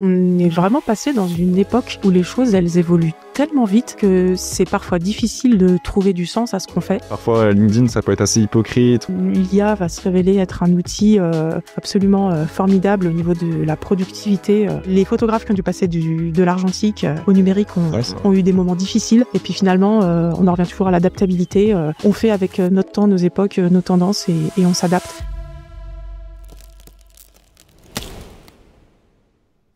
On est vraiment passé dans une époque où les choses, elles évoluent tellement vite que c'est parfois difficile de trouver du sens à ce qu'on fait. Parfois, LinkedIn, ça peut être assez hypocrite. L'IA va se révéler être un outil absolument formidable au niveau de la productivité. Les photographes qui ont dû passer de l'argentique au numérique ont eu des moments difficiles. Et puis finalement, on en revient toujours à l'adaptabilité. On fait avec notre temps, nos époques, nos tendances et on s'adapte.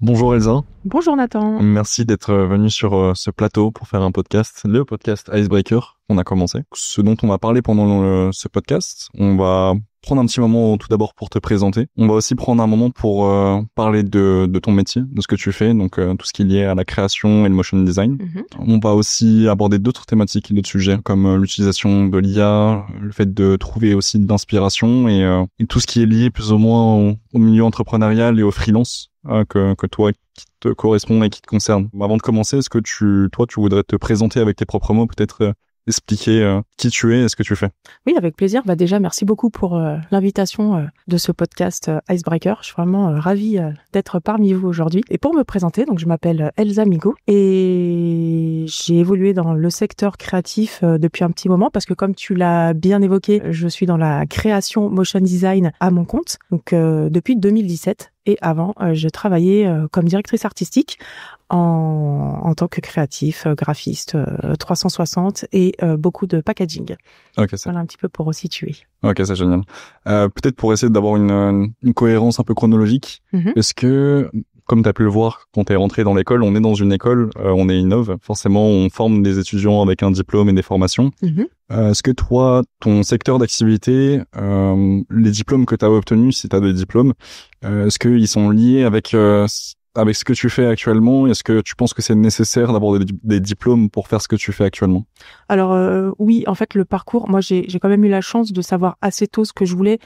Bonjour Elsa. Bonjour Nathan. Merci d'être venu sur ce plateau pour faire un podcast, le podcast Icebreaker qu'on a commencé. Ce dont on va parler pendant ce podcast, on va prendre un petit moment tout d'abord pour te présenter. On va aussi prendre un moment pour parler de ton métier, de ce que tu fais, donc tout ce qui est lié à la création et le motion design. On va aussi aborder d'autres thématiques et d'autres sujets comme l'utilisation de l'IA, le fait de trouver aussi de l'inspiration et tout ce qui est lié plus ou moins au milieu entrepreneurial et au freelance que toi qui te correspond et qui te concerne. Avant de commencer, est-ce que tu voudrais te présenter avec tes propres mots, peut-être expliquer qui tu es et ce que tu fais? Oui, avec plaisir. Déjà, merci beaucoup pour l'invitation de ce podcast Icebreaker. Je suis vraiment ravie d'être parmi vous aujourd'hui. Et pour me présenter, donc je m'appelle Elsa Migaud et j'ai évolué dans le secteur créatif depuis un petit moment parce que comme tu l'as bien évoqué, je suis dans la création motion design à mon compte, donc depuis 2017. Et avant, je travaillais comme directrice artistique en tant que créatif, graphiste, 360 et beaucoup de packaging. Okay, voilà un petit peu pour resituer. Ok, c'est génial. Peut-être pour essayer d'avoir une cohérence un peu chronologique, est-ce que, comme tu as pu le voir, quand tu es rentré dans l'école, on est dans une école, on est innove, forcément on forme des étudiants avec un diplôme et des formations. Est-ce que toi, ton secteur d'activité, les diplômes que tu as obtenus, si tu as des diplômes, est-ce qu'ils sont liés avec ce que tu fais actuellement? Est-ce que tu penses que c'est nécessaire d'avoir des diplômes pour faire ce que tu fais actuellement? Alors oui, en fait le parcours, moi j'ai quand même eu la chance de savoir assez tôt ce que je voulais,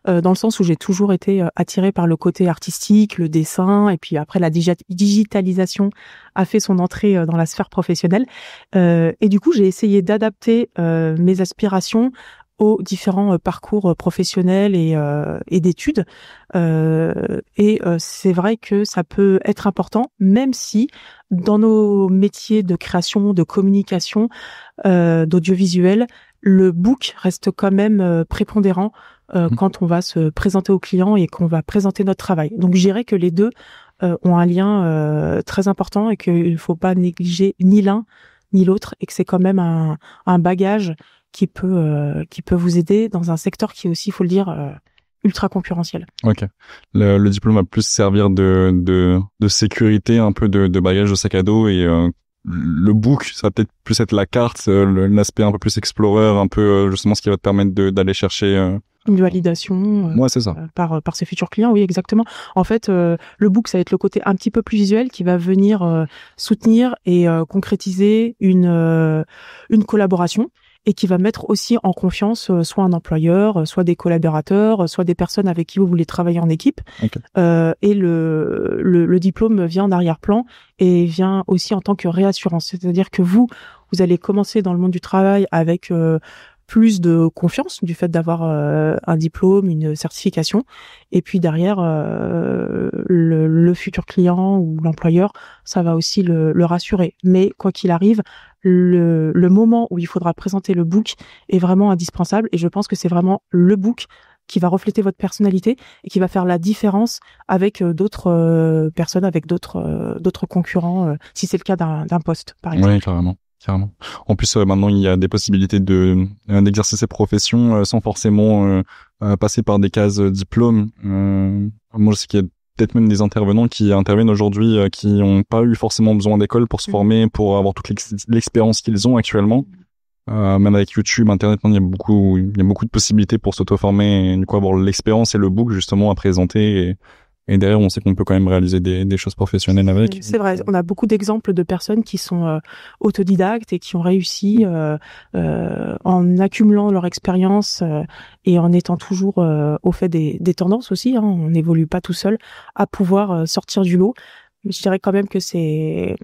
dans le sens où j'ai toujours été attirée par le côté artistique, le dessin, et puis après la digitalisation a fait son entrée dans la sphère professionnelle. Et du coup j'ai essayé d'adapter mes aspirations aux différents parcours professionnels et d'études. C'est vrai que ça peut être important, même si dans nos métiers de création, de communication, d'audiovisuel, le book reste quand même prépondérant quand on va se présenter aux clients et qu'on va présenter notre travail. Donc je dirais que les deux ont un lien très important et qu'il ne faut pas négliger ni l'un ni l'autre et que c'est quand même un bagage qui peut vous aider dans un secteur qui est aussi, il faut le dire, ultra concurrentiel. Ok. Le diplôme va plus servir de sécurité, un peu de bagage de sac à dos et le book, ça va peut-être plus être la carte, l'aspect un peu plus explorer, un peu justement ce qui va te permettre d'aller chercher une validation ouais, c'est ça. par ses futurs clients, oui, exactement. En fait, le book, ça va être le côté un petit peu plus visuel qui va venir soutenir et concrétiser une collaboration et qui va mettre aussi en confiance soit un employeur, soit des collaborateurs, soit des personnes avec qui vous voulez travailler en équipe. Okay. Et le diplôme vient en arrière-plan et vient aussi en tant que réassurance. C'est-à-dire que vous allez commencer dans le monde du travail avec plus de confiance du fait d'avoir un diplôme, une certification, et puis derrière le futur client ou l'employeur, ça va aussi le rassurer. Mais quoi qu'il arrive, le moment où il faudra présenter le book est vraiment indispensable, et je pense que c'est vraiment le book qui va refléter votre personnalité et qui va faire la différence avec d'autres personnes, avec d'autres concurrents, si c'est le cas d'un poste, par exemple. Oui, carrément. En plus, maintenant, il y a des possibilités d'exercer ces professions sans forcément passer par des cases diplômes. Moi, je sais qu'il y a peut-être même des intervenants qui interviennent aujourd'hui qui n'ont pas eu forcément besoin d'école pour se former, pour avoir toute l'expérience qu'ils ont actuellement. Même avec YouTube, Internet, il y a beaucoup de possibilités pour s'auto-former et du coup avoir l'expérience et le book justement à présenter. Et derrière, on sait qu'on peut quand même réaliser des choses professionnelles avec. C'est vrai, on a beaucoup d'exemples de personnes qui sont autodidactes et qui ont réussi en accumulant leur expérience et en étant toujours au fait des tendances aussi. On n'évolue pas tout seul à pouvoir sortir du lot. Je dirais quand même que c'est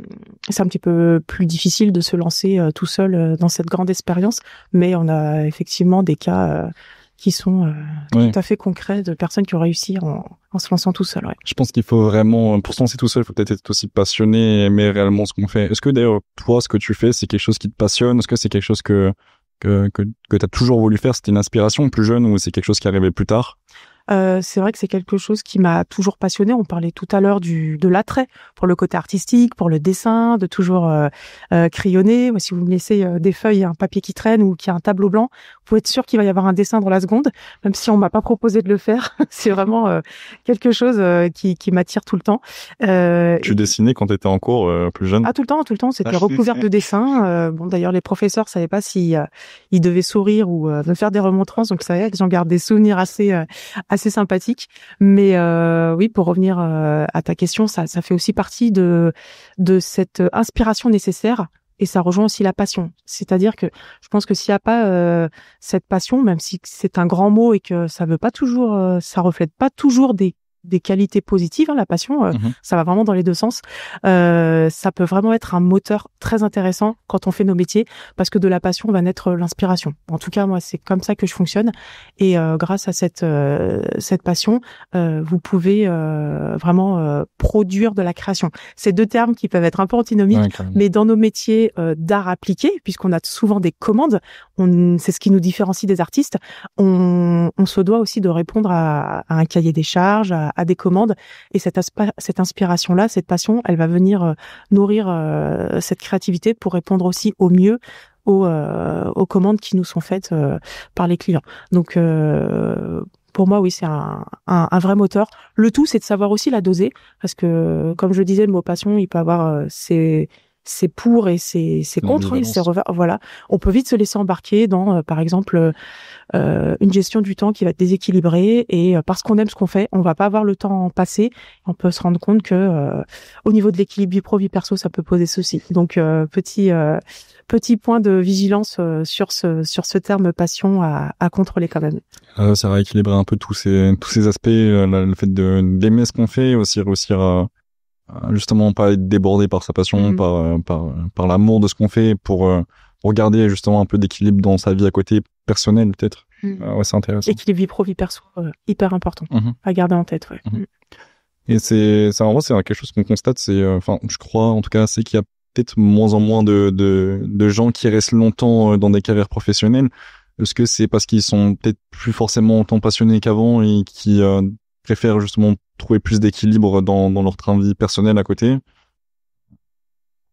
un petit peu plus difficile de se lancer tout seul dans cette grande expérience, mais on a effectivement des cas qui sont tout à fait concrets de personnes qui ont réussi en se lançant tout seul. Ouais. Je pense qu'il faut vraiment, pour se lancer tout seul, il faut peut-être être aussi passionné et aimer réellement ce qu'on fait. Est-ce que d'ailleurs, toi, ce que tu fais, c'est quelque chose qui te passionne? Est-ce que c'est quelque chose que t'as toujours voulu faire? C'était une inspiration plus jeune ou c'est quelque chose qui arrivait plus tard? C'est vrai que c'est quelque chose qui m'a toujours passionnée. On parlait tout à l'heure de l'attrait pour le côté artistique, pour le dessin, de toujours crayonner. Moi, si vous me laissez des feuilles et un papier qui traîne ou qu'il y a un tableau blanc, vous pouvez être sûr qu'il va y avoir un dessin dans la seconde, même si on m'a pas proposé de le faire. C'est vraiment quelque chose qui m'attire tout le temps. Tu dessinais quand tu étais en cours plus jeune? Ah, tout le temps. C'était recouvert de dessins. Bon, d'ailleurs, les professeurs savaient pas si ils devaient sourire ou me faire des remontrances, donc ça y est, j'en garde des souvenirs assez sympathique. Mais oui, pour revenir à ta question, ça fait aussi partie de cette inspiration nécessaire et ça rejoint aussi la passion. C'est-à-dire que je pense que s'il n'y a pas cette passion, même si c'est un grand mot et que ça veut pas toujours, ça reflète pas toujours des qualités positives, la passion, ça va vraiment dans les deux sens. Ça peut vraiment être un moteur très intéressant quand on fait nos métiers, parce que de la passion va naître l'inspiration. En tout cas, moi, c'est comme ça que je fonctionne. Et grâce à cette passion, vous pouvez vraiment produire de la création. C'est deux termes qui peuvent être un peu antinomiques, mais dans nos métiers d'art appliqué, puisqu'on a souvent des commandes, c'est ce qui nous différencie des artistes, on se doit aussi de répondre à un cahier des charges, à des commandes, et cette inspiration-là, cette passion, elle va venir nourrir cette créativité pour répondre aussi au mieux aux commandes qui nous sont faites par les clients. Donc pour moi, oui, c'est un vrai moteur. Le tout, c'est de savoir aussi la doser, parce que comme je disais, le mot passion, il peut avoir ses pour et ses contre, et ses revers. Voilà, on peut vite se laisser embarquer dans, par exemple, une gestion du temps qui va être déséquilibrée, et parce qu'on aime ce qu'on fait, on va pas avoir le temps passé. On peut se rendre compte que au niveau de l'équilibre vie pro vie perso, ça peut poser souci. Donc petit point de vigilance sur ce terme passion à contrôler quand même. Ça va équilibrer un peu tous ces aspects, le fait d'aimer ce qu'on fait, aussi réussir à justement pas être débordé par sa passion, par l'amour de ce qu'on fait, pour regarder justement un peu d'équilibre dans sa vie à côté, personnelle peut-être. Ouais, c'est intéressant. Équilibre vie pro vie perso, hyper important à garder en tête. Ouais. Et en vrai, c'est quelque chose qu'on constate. Je crois en tout cas, c'est qu'il y a peut-être moins en moins de gens qui restent longtemps dans des carrières professionnelles. Est-ce que c'est parce qu'ils sont peut-être plus forcément autant passionnés qu'avant et qui préfèrent justement trouver plus d'équilibre dans leur train de vie personnel à côté?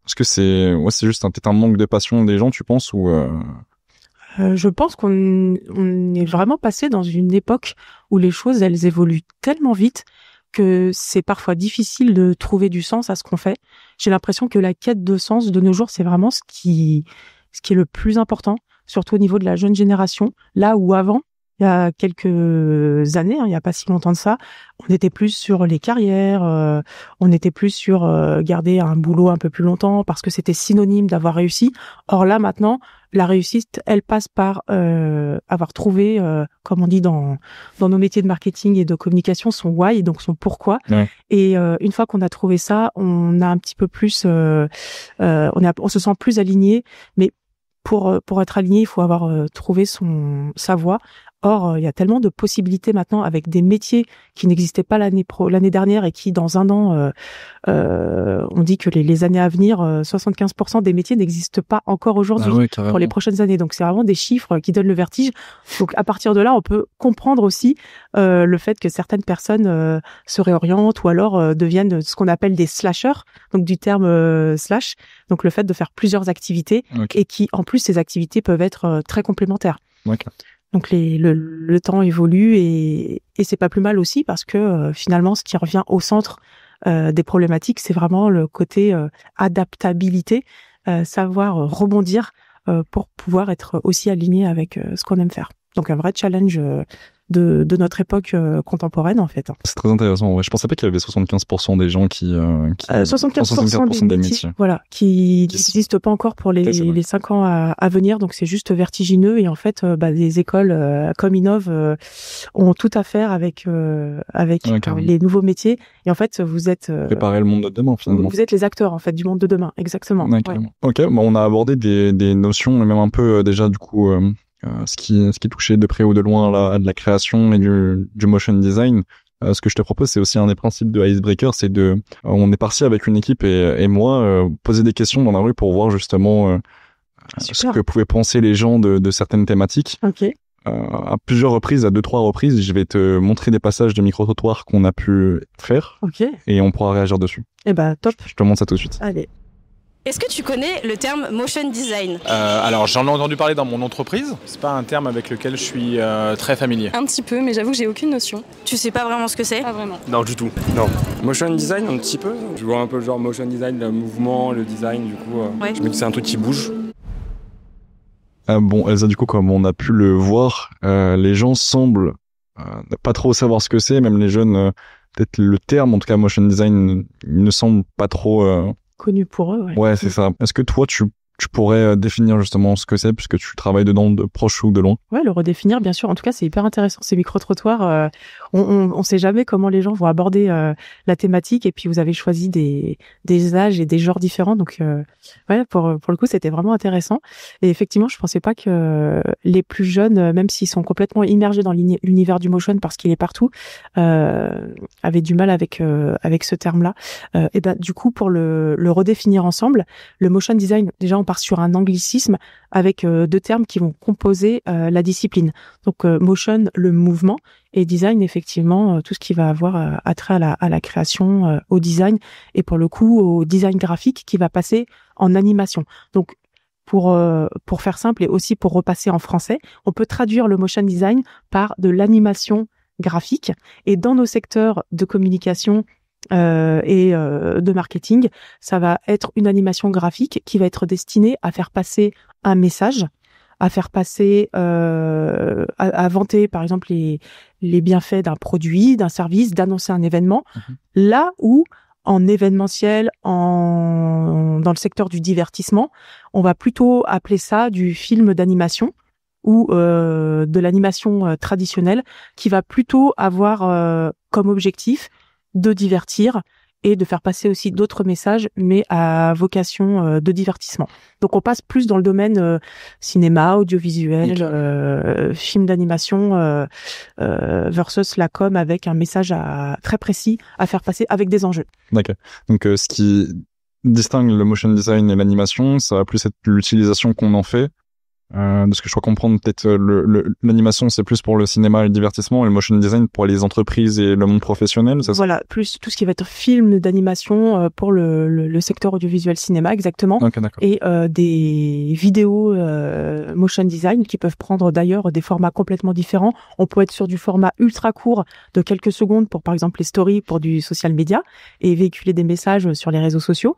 Est-ce que c'est juste peut-être un manque de passion des gens, tu penses, ou je pense qu'on est vraiment passé dans une époque où les choses, elles évoluent tellement vite que c'est parfois difficile de trouver du sens à ce qu'on fait. J'ai l'impression que la quête de sens de nos jours, c'est vraiment ce qui est le plus important, surtout au niveau de la jeune génération. Là où avant, il y a quelques années, il n'y a pas si longtemps de ça, on était plus sur les carrières, on était plus sur garder un boulot un peu plus longtemps parce que c'était synonyme d'avoir réussi. Or là, maintenant, la réussite, elle passe par avoir trouvé, comme on dit dans nos métiers de marketing et de communication, son why, donc son pourquoi. Ouais. Et une fois qu'on a trouvé ça, on a un petit peu plus, on se sent plus aligné. Mais pour être aligné, il faut avoir trouvé sa voie. Or, il y a tellement de possibilités maintenant avec des métiers qui n'existaient pas l'année dernière et qui, dans un an, on dit que les années à venir, 75% des métiers n'existent pas encore aujourd'hui pour les prochaines années. Donc, c'est vraiment des chiffres qui donnent le vertige. Donc, à partir de là, on peut comprendre aussi le fait que certaines personnes se réorientent ou alors deviennent ce qu'on appelle des slashers, donc du terme slash. Donc, le fait de faire plusieurs activités et qui, en plus, ces activités peuvent être très complémentaires. Donc le temps évolue et c'est pas plus mal aussi parce que finalement ce qui revient au centre des problématiques, c'est vraiment le côté adaptabilité, savoir rebondir pour pouvoir être aussi aligné avec ce qu'on aime faire. Donc un vrai challenge de notre époque contemporaine en fait. C'est très intéressant. Ouais. Je pensais pas qu'il y avait 75% des gens qui 75% des métiers, voilà, qui n'existent pas encore pour les 5 ans à venir. Donc c'est juste vertigineux et en fait, des écoles comme Innov ont tout à faire avec les nouveaux métiers. Et en fait, vous êtes préparer le monde de demain finalement. Vous êtes les acteurs en fait du monde de demain, exactement. Ouais. Ok, on a abordé des notions, même un peu déjà du coup. ce qui touchait de près ou de loin à de la création et du motion design. Ce que je te propose, c'est aussi un des principes de Icebreaker, c'est on est parti avec une équipe et moi poser des questions dans la rue pour voir justement ce que pouvaient penser les gens de certaines thématiques. Ok. À plusieurs reprises, à 2-3 reprises, je vais te montrer des passages de micro-trottoirs qu'on a pu faire. Ok. Et on pourra réagir dessus. Eh ben, top. Je te montre ça tout de suite. Allez. Est-ce que tu connais le terme motion design ? Alors j'en ai entendu parler dans mon entreprise. C'est pas un terme avec lequel je suis très familier. Un petit peu, mais j'avoue que j'ai aucune notion. Tu sais pas vraiment ce que c'est ? Pas vraiment. Non, du tout. Non. Motion design, un petit peu. Je vois un peu le genre motion design, le mouvement, le design, du coup. Ouais. Je me dis que c'est un truc qui bouge. Bon, Elsa, du coup, comme on a pu le voir, les gens semblent ne pas trop savoir ce que c'est. Même les jeunes, peut-être le terme, en tout cas motion design, il ne semble pas trop... Connu pour eux, ouais. Ouais, c'est ça. Est-ce que toi, tu pourrais définir justement ce que c'est, puisque tu travailles dedans de proche ou de loin? Ouais, le redéfinir, bien sûr. En tout cas, c'est hyper intéressant, ces micro-trottoirs. On sait jamais comment les gens vont aborder la thématique, et puis vous avez choisi des âges et des genres différents. Donc, ouais, pour le coup, c'était vraiment intéressant. Et effectivement, je pensais pas que les plus jeunes, même s'ils sont complètement immergés dans l'univers du motion parce qu'il est partout, avaient du mal avec ce terme-là. Et ben, du coup, pour le redéfinir ensemble, le motion design, déjà, on part sur un anglicisme avec deux termes qui vont composer la discipline. Donc motion, le mouvement, et design, effectivement, tout ce qui va avoir attrait à la création, au design, et pour le coup au design graphique qui va passer en animation. Donc pour faire simple et aussi pour repasser en français, on peut traduire le motion design par de l'animation graphique, et dans nos secteurs de communication et de marketing, ça va être une animation graphique qui va être destinée à faire passer un message, à faire passer, à vanter par exemple les bienfaits d'un produit, d'un service, d'annoncer un événement. Là où en événementiel, dans le secteur du divertissement, on va plutôt appeler ça du film d'animation ou de l'animation traditionnelle, qui va plutôt avoir comme objectif de divertir et de faire passer aussi d'autres messages, mais à vocation de divertissement. Donc on passe plus dans le domaine cinéma, audiovisuel, film d'animation versus la com, avec un message très précis à faire passer avec des enjeux. D'accord. Donc ce qui distingue le motion design et l'animation, ça va plus être l'utilisation qu'on en fait. De ce que je crois comprendre, peut-être l'animation c'est plus pour le cinéma et le divertissement, et le motion design pour les entreprises et le monde professionnel, c'est ça? Voilà, plus tout ce qui va être film d'animation pour le secteur audiovisuel cinéma, exactement. Okay, d'accord. Et des vidéos motion design qui peuvent prendre d'ailleurs des formats complètement différents. On peut être sur du format ultra court de quelques secondes pour par exemple les stories, pour du social media, et véhiculer des messages sur les réseaux sociaux,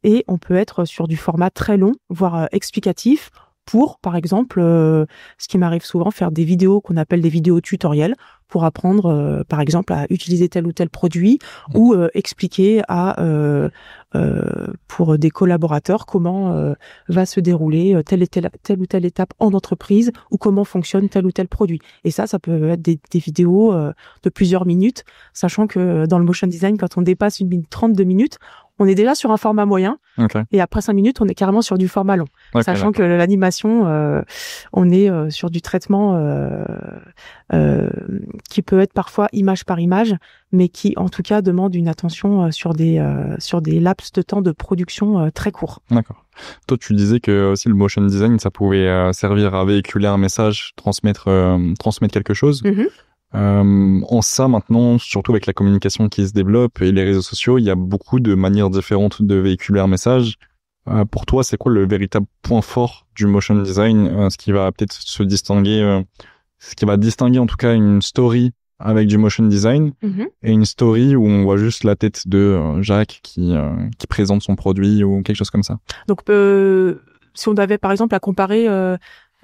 et on peut être sur du format très long, voire explicatif, pour, par exemple, ce qui m'arrive souvent, faire des vidéos qu'on appelle des vidéos tutoriels pour apprendre, par exemple, à utiliser tel ou tel produit, ou expliquer pour des collaborateurs comment va se dérouler telle ou telle étape en entreprise, ou comment fonctionne tel ou tel produit. Et ça peut être des vidéos de plusieurs minutes, sachant que dans le motion design, quand on dépasse 1 minute 30, 2 minutes, on est déjà sur un format moyen, okay. Et après 5 minutes, on est carrément sur du format long. Okay, sachant que l'animation, on est sur du traitement qui peut être parfois image par image, mais qui en tout cas demande une attention sur des laps de temps de production très courts. D'accord. Toi, tu disais que aussi le motion design, ça pouvait servir à véhiculer un message, transmettre quelque chose. Mm-hmm. En ça maintenant, surtout avec la communication qui se développe et les réseaux sociaux, il y a beaucoup de manières différentes de véhiculer un message. Pour toi, c'est quoi le véritable point fort du motion design, ce qui va peut-être se distinguer, ce qui va distinguer en tout cas une story avec du motion design, et une story où on voit juste la tête de Jacques qui présente son produit ou quelque chose comme ça. Donc si on avait par exemple à comparer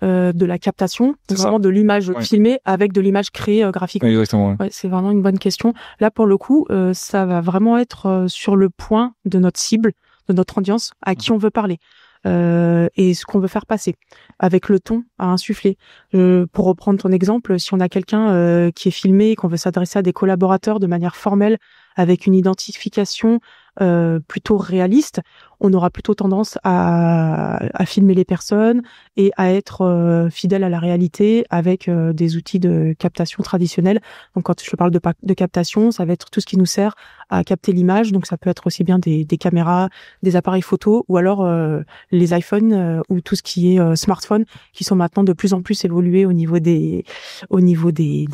de la captation, vraiment de l'image filmée avec de l'image créée graphiquement. Exactement. Ouais. Ouais, c'est vraiment une bonne question. Là, pour le coup, ça va vraiment être sur le point de notre cible, de notre audience, à qui on veut parler. et ce qu'on veut faire passer, avec le ton à insuffler. Pour reprendre ton exemple, si on a quelqu'un qui est filmé et qu'on veut s'adresser à des collaborateurs de manière formelle, avec une identification plutôt réaliste, on aura plutôt tendance à filmer les personnes et à être fidèle à la réalité avec des outils de captation traditionnels. Donc quand je parle de captation, ça va être tout ce qui nous sert à capter l'image. Donc ça peut être aussi bien des caméras, des appareils photo, ou alors les iPhones ou tout ce qui est smartphone, qui sont maintenant de plus en plus évolués au niveau des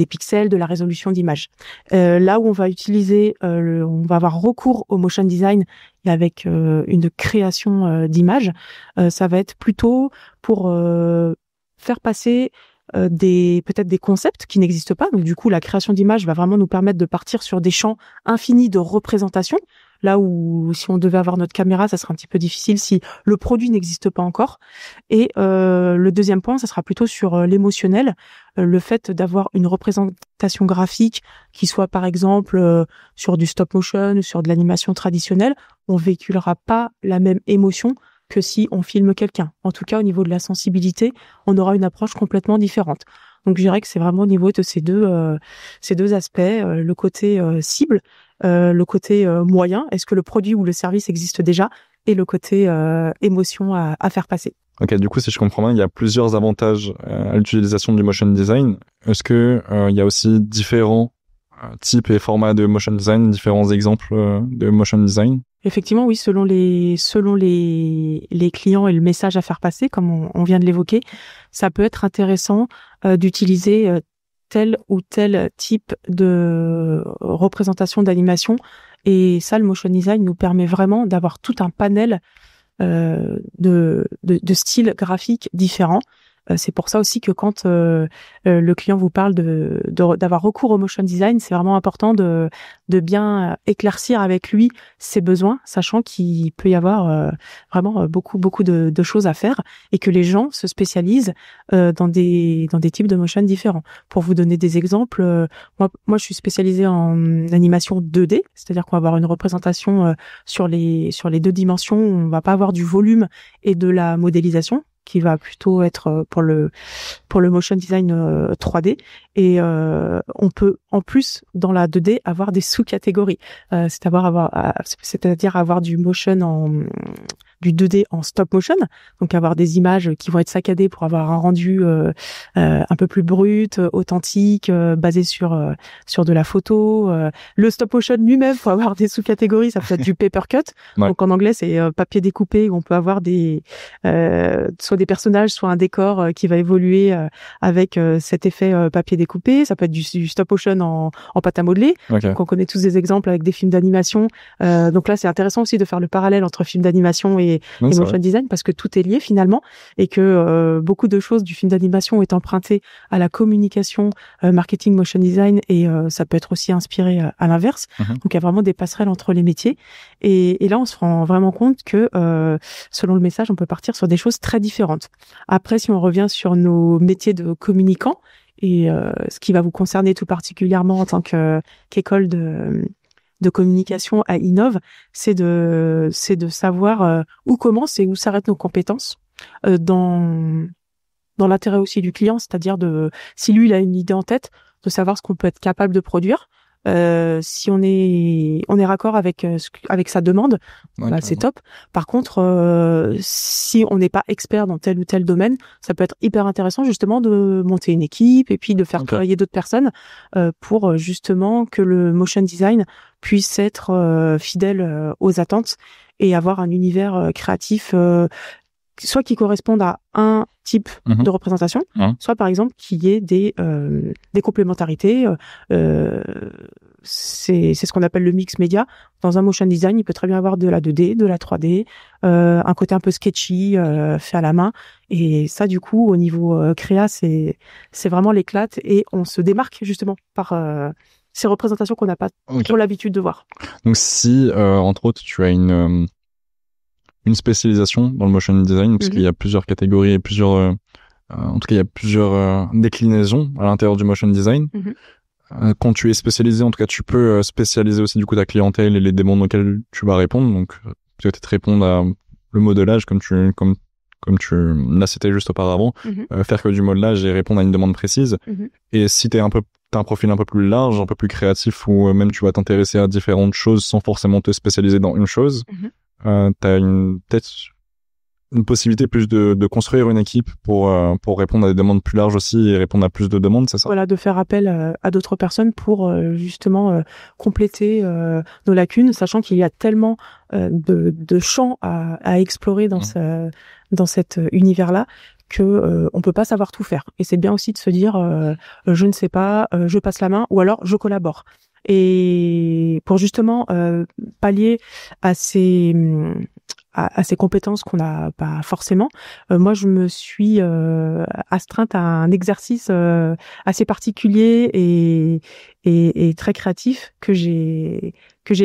pixels, de la résolution d'image. Là où on va utiliser, on va avoir recours au motion design et avec une création d'images, ça va être plutôt pour faire passer peut-être des concepts qui n'existent pas. Donc du coup, la création d'images va vraiment nous permettre de partir sur des champs infinis de représentation. Là où si on devait avoir notre caméra, ça serait un petit peu difficile si le produit n'existe pas encore. Et le deuxième point, ça sera plutôt sur l'émotionnel, le fait d'avoir une représentation graphique qui soit par exemple sur du stop motion ou sur de l'animation traditionnelle. On véhiculera pas la même émotion que si on filme quelqu'un. En tout cas, au niveau de la sensibilité, on aura une approche complètement différente. Donc, je dirais que c'est vraiment au niveau de ces deux aspects, le côté cible, le côté moyen, est-ce que le produit ou le service existe déjà, et le côté émotion à faire passer. Ok, du coup, si je comprends bien, il y a plusieurs avantages à l'utilisation du motion design. Est-ce que il y a aussi différents types et formats de motion design, différents exemples de motion design? Effectivement, oui, selon les clients et le message à faire passer, comme on vient de l'évoquer, ça peut être intéressant d'utiliser tel ou tel type de représentation d'animation. Et ça, le motion design nous permet vraiment d'avoir tout un panel de styles graphiques différents. C'est pour ça aussi que quand le client vous parle d'avoir recours au motion design, c'est vraiment important de bien éclaircir avec lui ses besoins, sachant qu'il peut y avoir vraiment beaucoup de choses à faire et que les gens se spécialisent dans des types de motion différents. Pour vous donner des exemples, moi je suis spécialisée en animation 2D, c'est-à-dire qu'on va avoir une représentation sur les 2 dimensions, on va pas avoir du volume et de la modélisation, qui va plutôt être pour le motion design 3D, et on peut en plus dans la 2D avoir des sous-catégories, c'est-à-dire avoir du motion du 2D en stop motion, donc avoir des images qui vont être saccadées pour avoir un rendu un peu plus brut, authentique, basé sur de la photo. Le stop motion lui-même, pour avoir des sous-catégories, ça peut être du paper cut. Ouais. Donc en anglais, c'est papier découpé, où on peut avoir soit des personnages, soit un décor qui va évoluer avec cet effet papier découpé. Ça peut être du stop motion en pâte à modeler. Okay. Donc on connaît tous des exemples avec des films d'animation. Donc là, c'est intéressant aussi de faire le parallèle entre film d'animation et motion design, parce que tout est lié finalement, et que beaucoup de choses du film d'animation ont été empruntées à la communication, marketing, motion design, et ça peut être aussi inspiré à l'inverse. Donc il y a vraiment des passerelles entre les métiers, et là on se rend vraiment compte que selon le message, on peut partir sur des choses très différentes. Après, si on revient sur nos métiers de communicants, et ce qui va vous concerner tout particulièrement en tant qu'école de communication à Innov, c'est de savoir où commencent et où s'arrêtent nos compétences dans l'intérêt aussi du client, c'est-à-dire si lui il a une idée en tête, de savoir ce qu'on peut être capable de produire. Si on est raccord avec sa demande, c'est top. Par contre, si on n'est pas expert dans tel ou tel domaine, ça peut être hyper intéressant justement de monter une équipe et puis de faire travailler d'autres personnes pour justement que le motion design puisse être fidèle aux attentes et avoir un univers créatif soit qui corresponde à un type de représentation, soit par exemple qu'il y ait des complémentarités. C'est ce qu'on appelle le mix média. Dans un motion design, il peut très bien avoir de la 2D, de la 3D, un côté un peu sketchy, fait à la main. Et ça, du coup, au niveau créa, c'est vraiment l'éclate, et on se démarque justement par ces représentations qu'on n'a pas trop l'habitude de voir. Donc si, entre autres, tu as une spécialisation dans le motion design, parce qu'il y a plusieurs catégories et plusieurs, en tout cas, il y a plusieurs déclinaisons à l'intérieur du motion design. Quand tu es spécialisé, en tout cas, tu peux spécialiser aussi du coup ta clientèle et les demandes auxquelles tu vas répondre. Donc, peut-être répondre à le modelage comme tu l'as cité juste auparavant, faire que du modelage et répondre à une demande précise. Et si t'as un profil un peu plus large, un peu plus créatif, ou même tu vas t'intéresser à différentes choses sans forcément te spécialiser dans une chose, t'as peut-être une possibilité plus de construire une équipe pour répondre à des demandes plus larges aussi et répondre à plus de demandes, c'est ça? Voilà, de faire appel à d'autres personnes pour justement compléter nos lacunes, sachant qu'il y a tellement de champs à explorer dans cet univers-là que on peut pas savoir tout faire. Et c'est bien aussi de se dire je ne sais pas, je passe la main, ou alors je collabore. Et pour justement pallier à ces compétences qu'on n'a pas forcément, moi je me suis astreinte à un exercice assez particulier et très créatif que j'ai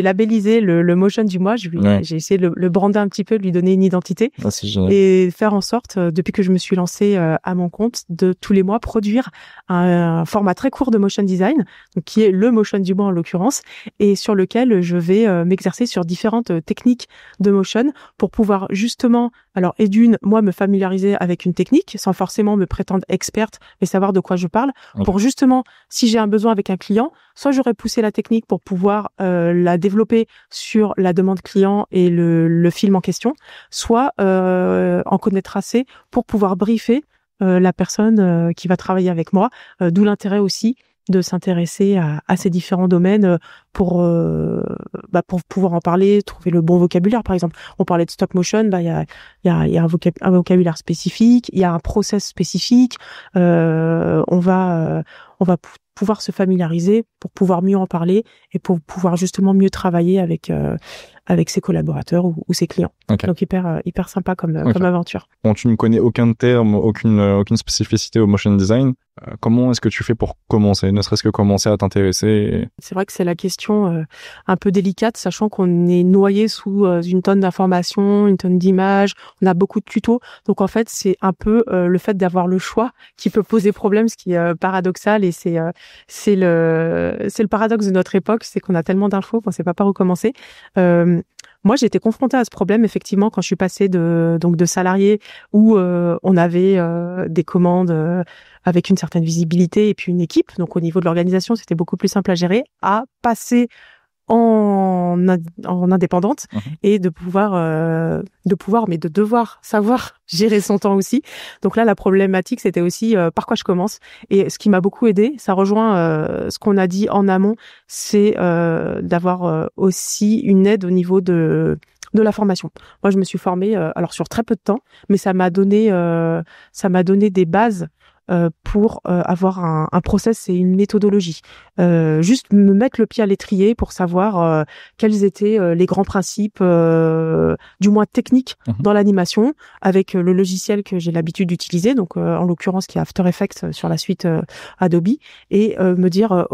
labellisé le motion du mois. J'ai essayé de le brander un petit peu, de lui donner une identité, C'est génial. et faire en sorte, depuis que je me suis lancée à mon compte, de tous les mois produire un format très court de motion design, donc qui est le motion du mois en l'occurrence, et sur lequel je vais m'exercer sur différentes techniques de motion pour pouvoir justement, alors moi me familiariser avec une technique sans forcément me prétendre experte, mais savoir de quoi je parle, pour justement, si j'ai un besoin avec un client, soit j'aurais poussé la technique pour pouvoir la développer sur la demande client et le film en question, soit en connaître assez pour pouvoir briefer la personne qui va travailler avec moi, d'où l'intérêt aussi de s'intéresser à ces différents domaines pour pouvoir en parler, trouver le bon vocabulaire. Par exemple, on parlait de stop motion, il y a un vocabulaire spécifique, il y a un process spécifique, on va pouvoir se familiariser pour pouvoir mieux en parler et pour pouvoir justement mieux travailler avec ses collaborateurs ou ses clients. Okay. Donc hyper sympa comme aventure. Bon, tu ne connais aucun terme, aucune spécificité au motion design. Comment est-ce que tu fais pour commencer, ne serait-ce que commencer à t'intéresser? C'est vrai que c'est la question un peu délicate, sachant qu'on est noyé sous une tonne d'informations, une tonne d'images, on a beaucoup de tutos. Donc en fait, c'est un peu le fait d'avoir le choix qui peut poser problème, ce qui est paradoxal, et c'est le paradoxe de notre époque, c'est qu'on a tellement d'infos qu'on sait pas par où commencer. Moi, j'ai été confrontée à ce problème effectivement quand je suis passée de salarié où on avait des commandes avec une certaine visibilité et puis une équipe. Donc au niveau de l'organisation, c'était beaucoup plus simple à gérer, à passer en indépendante et de devoir savoir gérer son temps aussi. Donc là, la problématique, c'était aussi par quoi je commence. Et ce qui m'a beaucoup aidé, ça rejoint ce qu'on a dit en amont, c'est d'avoir aussi une aide au niveau de la formation. Moi, je me suis formée alors sur très peu de temps, mais ça m'a donné des bases pour avoir un process et une méthodologie. Juste me mettre le pied à l'étrier pour savoir quels étaient les grands principes, du moins techniques, dans l'animation, avec le logiciel que j'ai l'habitude d'utiliser, donc en l'occurrence qui est After Effects sur la suite Adobe, et me dire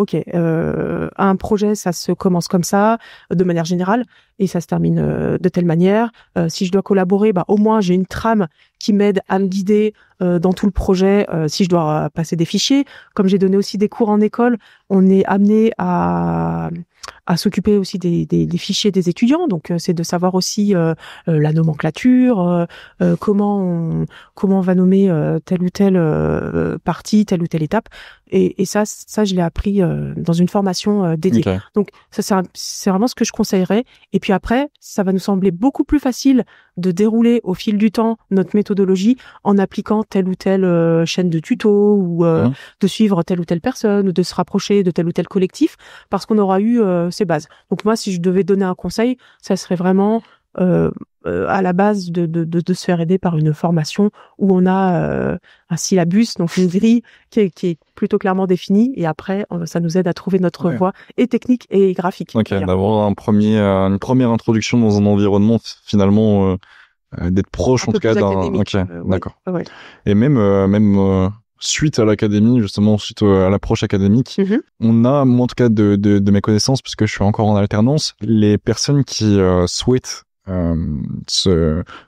un projet ça se commence comme ça, de manière générale, et ça se termine de telle manière. Si je dois collaborer, au moins j'ai une trame qui m'aide à me guider dans tout le projet, si je dois passer des fichiers. Comme j'ai donné aussi des cours en école, on est amené à s'occuper aussi des fichiers des étudiants, donc c'est de savoir aussi la nomenclature, comment on va nommer telle ou telle partie, telle ou telle étape, et ça je l'ai appris dans une formation dédiée. Okay. Donc ça c'est vraiment ce que je conseillerais, et puis après ça va nous sembler beaucoup plus facile de dérouler au fil du temps notre méthodologie en appliquant telle ou telle chaîne de tutos, ou de suivre telle ou telle personne, ou de se rapprocher de tel ou tel collectif, parce qu'on aura eu ces bases. Donc moi, si je devais donner un conseil, ça serait vraiment à la base de se faire aider par une formation où on a un syllabus, donc une grille qui est plutôt clairement définie, et après ça nous aide à trouver notre voie, et technique et graphique. Ok, d'avoir une première introduction dans un environnement finalement d'être proche en tout cas d'un. Ok, d'accord. Ouais. Et même suite à l'académie, justement, suite à l'approche académique, on a, moi en tout cas de mes connaissances, puisque je suis encore en alternance, les personnes qui souhaitent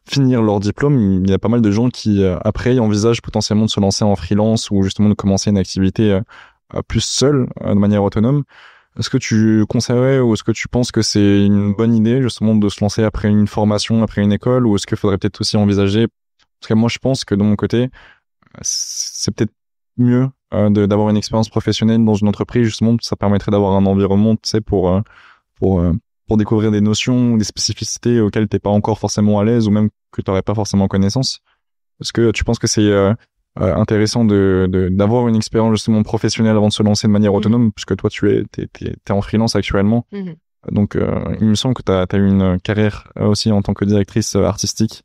finir leur diplôme, il y a pas mal de gens qui après envisagent potentiellement de se lancer en freelance, ou justement de commencer une activité plus seule, de manière autonome. Est-ce que tu conseillerais ou est-ce que tu penses que c'est une bonne idée justement de se lancer après une formation, après une école, ou est-ce qu'il faudrait peut-être aussi envisager, parce que moi je pense que de mon côté, c'est peut-être mieux d'avoir une expérience professionnelle dans une entreprise, justement, ça permettrait d'avoir un environnement, tu sais, pour découvrir des notions, des spécificités auxquelles t'es pas encore forcément à l'aise ou même que t'aurais pas forcément connaissance. Est-ce que tu penses que c'est intéressant d'avoir une expérience justement professionnelle avant de se lancer de manière autonome, puisque toi t'es en freelance actuellement. Donc il me semble que t'as eu une carrière aussi en tant que directrice artistique.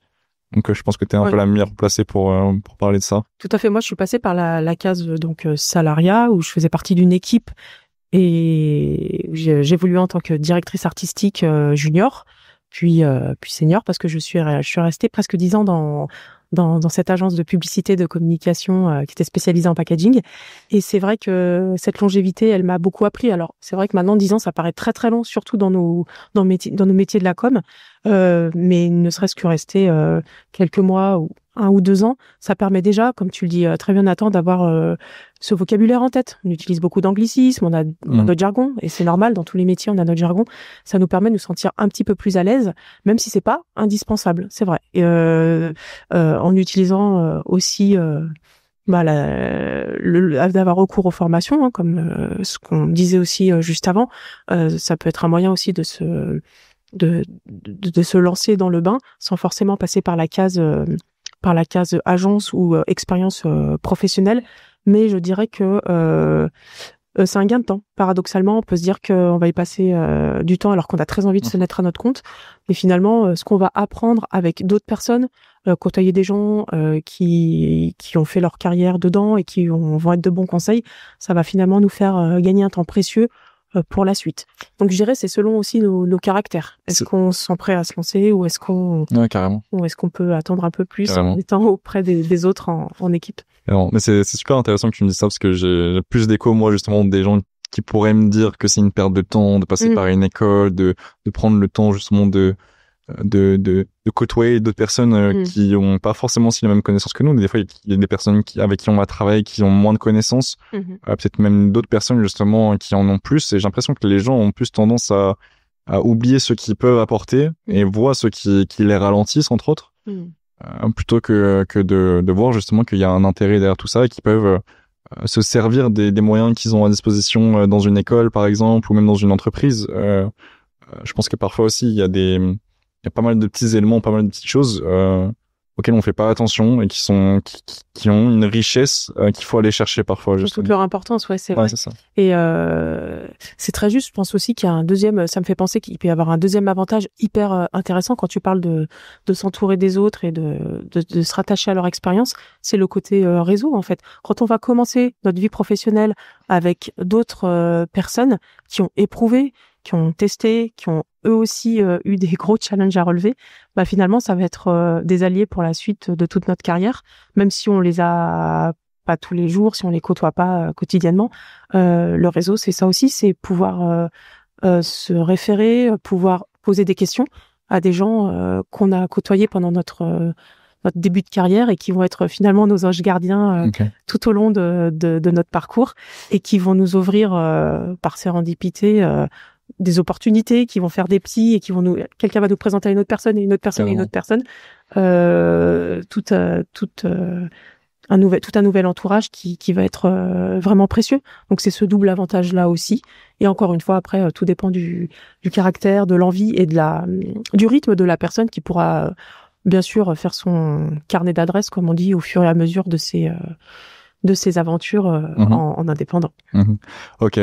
Donc je pense que t'es un peu la meilleure placée pour parler de ça. Tout à fait. Moi, je suis passée par la case donc salariat, où je faisais partie d'une équipe et j'évoluais en tant que directrice artistique junior, puis senior, parce que je suis restée presque 10 ans dans cette agence de publicité de communication qui était spécialisée en packaging. Et c'est vrai que cette longévité, elle m'a beaucoup appris. Alors, c'est vrai que maintenant, 10 ans, ça paraît très très long, surtout dans nos métiers de la com. Mais ne serait-ce que rester quelques mois ou 1 ou 2 ans, ça permet déjà, comme tu le dis très bien Nathan, d'avoir ce vocabulaire en tête. On utilise beaucoup d'anglicismes, on a notre jargon, et c'est normal, dans tous les métiers, on a notre jargon. Ça nous permet de nous sentir un petit peu plus à l'aise, même si c'est pas indispensable, c'est vrai. Et en utilisant aussi d'avoir recours aux formations, comme ce qu'on disait aussi juste avant, ça peut être un moyen aussi de se lancer dans le bain sans forcément passer par la case agence ou expérience professionnelle. Mais je dirais que c'est un gain de temps. Paradoxalement, on peut se dire qu'on va y passer du temps alors qu'on a très envie de se mettre à notre compte. Mais finalement, ce qu'on va apprendre avec d'autres personnes, côtoyer des gens qui ont fait leur carrière dedans et qui vont être de bons conseils, ça va finalement nous faire gagner un temps précieux pour la suite. Donc je dirais c'est selon aussi nos caractères. Est-ce qu'on se sent prêt à se lancer ou est-ce qu'on carrément, ou est-ce qu'on peut attendre un peu plus en étant auprès des autres en équipe. Non, mais c'est super intéressant que tu me dises ça, parce que j'ai plus d'écho, moi, justement, des gens qui pourraient me dire que c'est une perte de temps de passer par une école, de prendre le temps justement de côtoyer d'autres personnes qui ont pas forcément aussi les mêmes connaissances que nous. Des fois, il y a des personnes avec qui on va travailler qui ont moins de connaissances, peut-être même d'autres personnes justement qui en ont plus. Et j'ai l'impression que les gens ont plus tendance à oublier ce qu'ils peuvent apporter et voient ceux qui les ralentissent, entre autres. Plutôt que de voir justement qu'il y a un intérêt derrière tout ça et qu'ils peuvent se servir des moyens qu'ils ont à disposition dans une école par exemple ou même dans une entreprise. Je pense que parfois aussi il y a pas mal de petits éléments, pas mal de petites choses auxquelles on fait pas attention et qui ont une richesse qu'il faut aller chercher parfois. Toute leur importance, c'est vrai. C'est ça. Et c'est très juste. Je pense aussi qu'il y a un deuxième. Ça me fait penser qu'il peut y avoir un deuxième avantage hyper intéressant quand tu parles de s'entourer des autres et de se rattacher à leur expérience. C'est le côté réseau en fait. Quand on va commencer notre vie professionnelle avec d'autres personnes qui ont éprouvé, qui ont testé, qui ont eux aussi eu des gros challenges à relever, finalement ça va être des alliés pour la suite de toute notre carrière, même si on les a pas tous les jours, si on les côtoie pas quotidiennement. Le réseau, c'est ça aussi, c'est pouvoir se référer, pouvoir poser des questions à des gens qu'on a côtoyés pendant notre début de carrière et qui vont être finalement nos anges gardiens tout au long de notre parcours et qui vont nous ouvrir par sérendipité des opportunités, qui vont faire des petits et quelqu'un va nous présenter à une autre personne et une autre personne et une autre personne, tout un nouvel entourage qui va être vraiment précieux. Donc c'est ce double avantage là aussi. Et encore une fois, après tout dépend du caractère, de l'envie et du rythme de la personne qui pourra bien sûr faire son carnet d'adresses, comme on dit, au fur et à mesure de ses aventures en indépendant. Ok,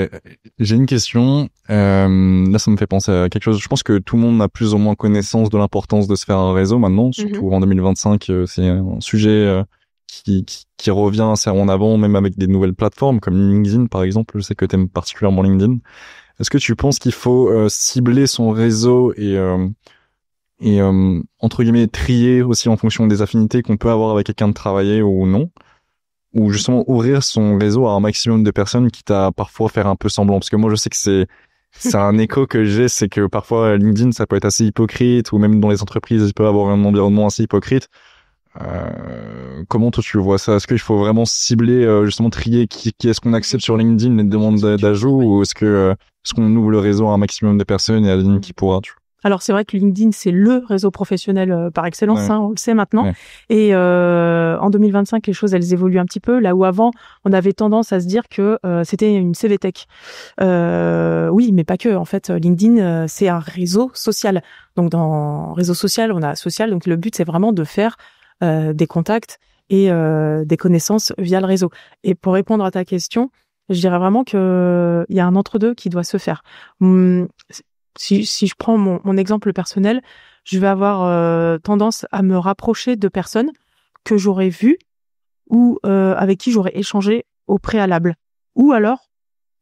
j'ai une question. Là, ça me fait penser à quelque chose. Je pense que tout le monde a plus ou moins connaissance de l'importance de se faire un réseau maintenant, surtout en 2025. C'est un sujet qui revient assez en avant, même avec des nouvelles plateformes comme LinkedIn, par exemple. Je sais que tu aimes particulièrement LinkedIn. Est-ce que tu penses qu'il faut cibler son réseau et entre guillemets trier aussi en fonction des affinités qu'on peut avoir avec quelqu'un de travailler ou non, ou justement ouvrir son réseau à un maximum de personnes quitte à parfois faire un peu semblant? Parce que moi je sais que c'est un écho que j'ai, c'est que parfois LinkedIn ça peut être assez hypocrite, ou même dans les entreprises il peut avoir un environnement assez hypocrite. Comment toi tu vois ça? Est-ce qu'il faut vraiment cibler, justement trier qui est-ce qu'on accepte sur LinkedIn, les demandes d'ajout, ou est-ce que Parce qu'on ouvre le réseau à un maximum de personnes et à LinkedIn qui pourra, tu vois. Alors c'est vrai que LinkedIn c'est le réseau professionnel par excellence, on le sait maintenant. Et en 2025 les choses elles évoluent un petit peu. Là où avant on avait tendance à se dire que c'était une CV Tech. Oui, mais pas que. En fait, LinkedIn c'est un réseau social. Donc dans réseau social on a social. Donc le but c'est vraiment de faire des contacts et des connaissances via le réseau. Et pour répondre à ta question, je dirais vraiment que il y a un entre-deux qui doit se faire. Si je prends mon exemple personnel, je vais avoir tendance à me rapprocher de personnes que j'aurais vues ou avec qui j'aurais échangé au préalable. Ou alors,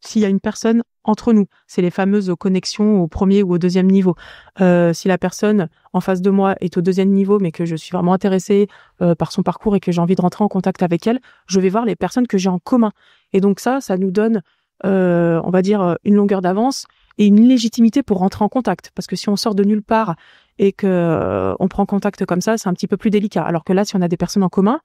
s'il y a une personne entre nous, c'est les fameuses connexions au premier ou au deuxième niveau. Si la personne en face de moi est au deuxième niveau, mais que je suis vraiment intéressée par son parcours et que j'ai envie de rentrer en contact avec elle, je vais voir les personnes que j'ai en commun. Et donc ça nous donne, on va dire, une longueur d'avance et une légitimité pour rentrer en contact. Parce que si on sort de nulle part et que on prend contact comme ça, c'est un petit peu plus délicat. Alors que là, si on a des personnes en commun,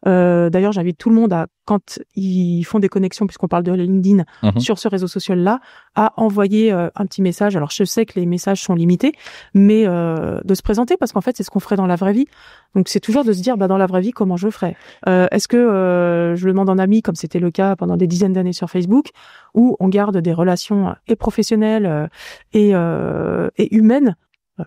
d'ailleurs, j'invite tout le monde à, quand ils font des connexions, puisqu'on parle de LinkedIn, sur ce réseau social-là, à envoyer un petit message. Alors, je sais que les messages sont limités, mais de se présenter, parce qu'en fait, c'est ce qu'on ferait dans la vraie vie. Donc, c'est toujours de se dire, dans la vraie vie, comment je ferais. Est-ce que je le demande en ami, comme c'était le cas pendant des dizaines d'années sur Facebook, où on garde des relations et professionnelles et humaines.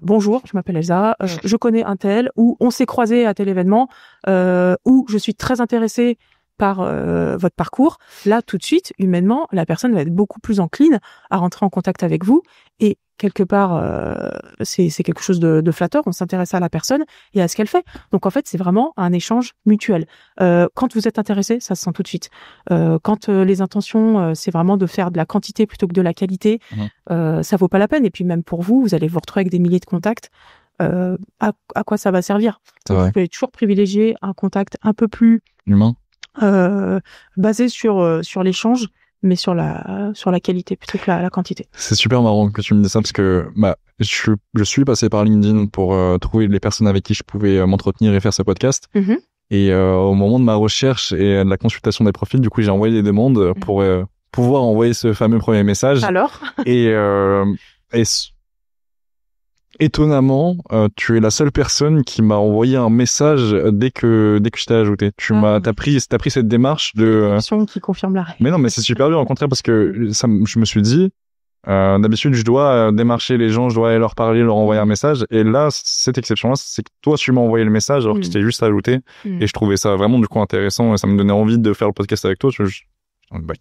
Bonjour, je m'appelle Elsa, je connais un tel, ou on s'est croisé à tel événement, ou je suis très intéressée par votre parcours. Là, tout de suite, humainement, la personne va être beaucoup plus encline à rentrer en contact avec vous. Et quelque part, c'est quelque chose de flatteur. On s'intéresse à la personne et à ce qu'elle fait. Donc, en fait, c'est vraiment un échange mutuel. Quand vous êtes intéressé, ça se sent tout de suite. Quand les intentions, c'est vraiment de faire de la quantité plutôt que de la qualité, ça vaut pas la peine. Et puis, même pour vous, vous allez vous retrouver avec des milliers de contacts. À quoi ça va servir? Vous pouvez toujours privilégier un contact un peu plus humain, basé sur l'échange, mais sur la qualité plutôt que la quantité. C'est super marrant que tu me dises ça parce que je suis passé par LinkedIn pour trouver les personnes avec qui je pouvais m'entretenir et faire ce podcast. Et au moment de ma recherche et de la consultation des profils, du coup, j'ai envoyé des demandes pour pouvoir envoyer ce fameux premier message. Alors et étonnamment, tu es la seule personne qui m'a envoyé un message dès que je t'ai ajouté. T'as pris cette démarche de qui confirme l'arrêt. Mais non, mais c'est super dur au contraire parce que je me suis dit d'habitude je dois démarcher les gens, je dois aller leur parler, leur envoyer un message, et là cette exception-là, c'est que toi tu m'as envoyé le message alors que je t'ai juste ajouté, et je trouvais ça vraiment du coup intéressant et ça me donnait envie de faire le podcast avec toi.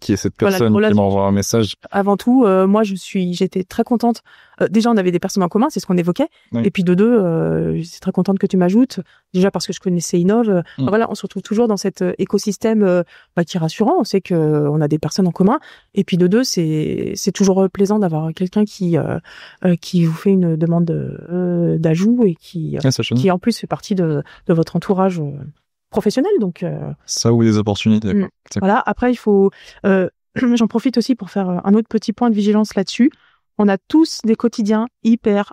Qui est cette personne qui m'envoie un message? Avant tout, moi j'étais très contente. Déjà on avait des personnes en commun, c'est ce qu'on évoquait. Oui. Et puis de deux, j'étais très contente que tu m'ajoutes. Déjà parce que je connaissais Innov. Voilà, on se retrouve toujours dans cet écosystème qui est rassurant. On sait que on a des personnes en commun. Et puis de deux, c'est toujours plaisant d'avoir quelqu'un qui vous fait une demande d'ajout et qui en plus fait partie de votre entourage professionnel, donc ça ouvre des opportunités. Voilà. Après, il faut. J'en profite aussi pour faire un autre petit point de vigilance là-dessus. On a tous des quotidiens hyper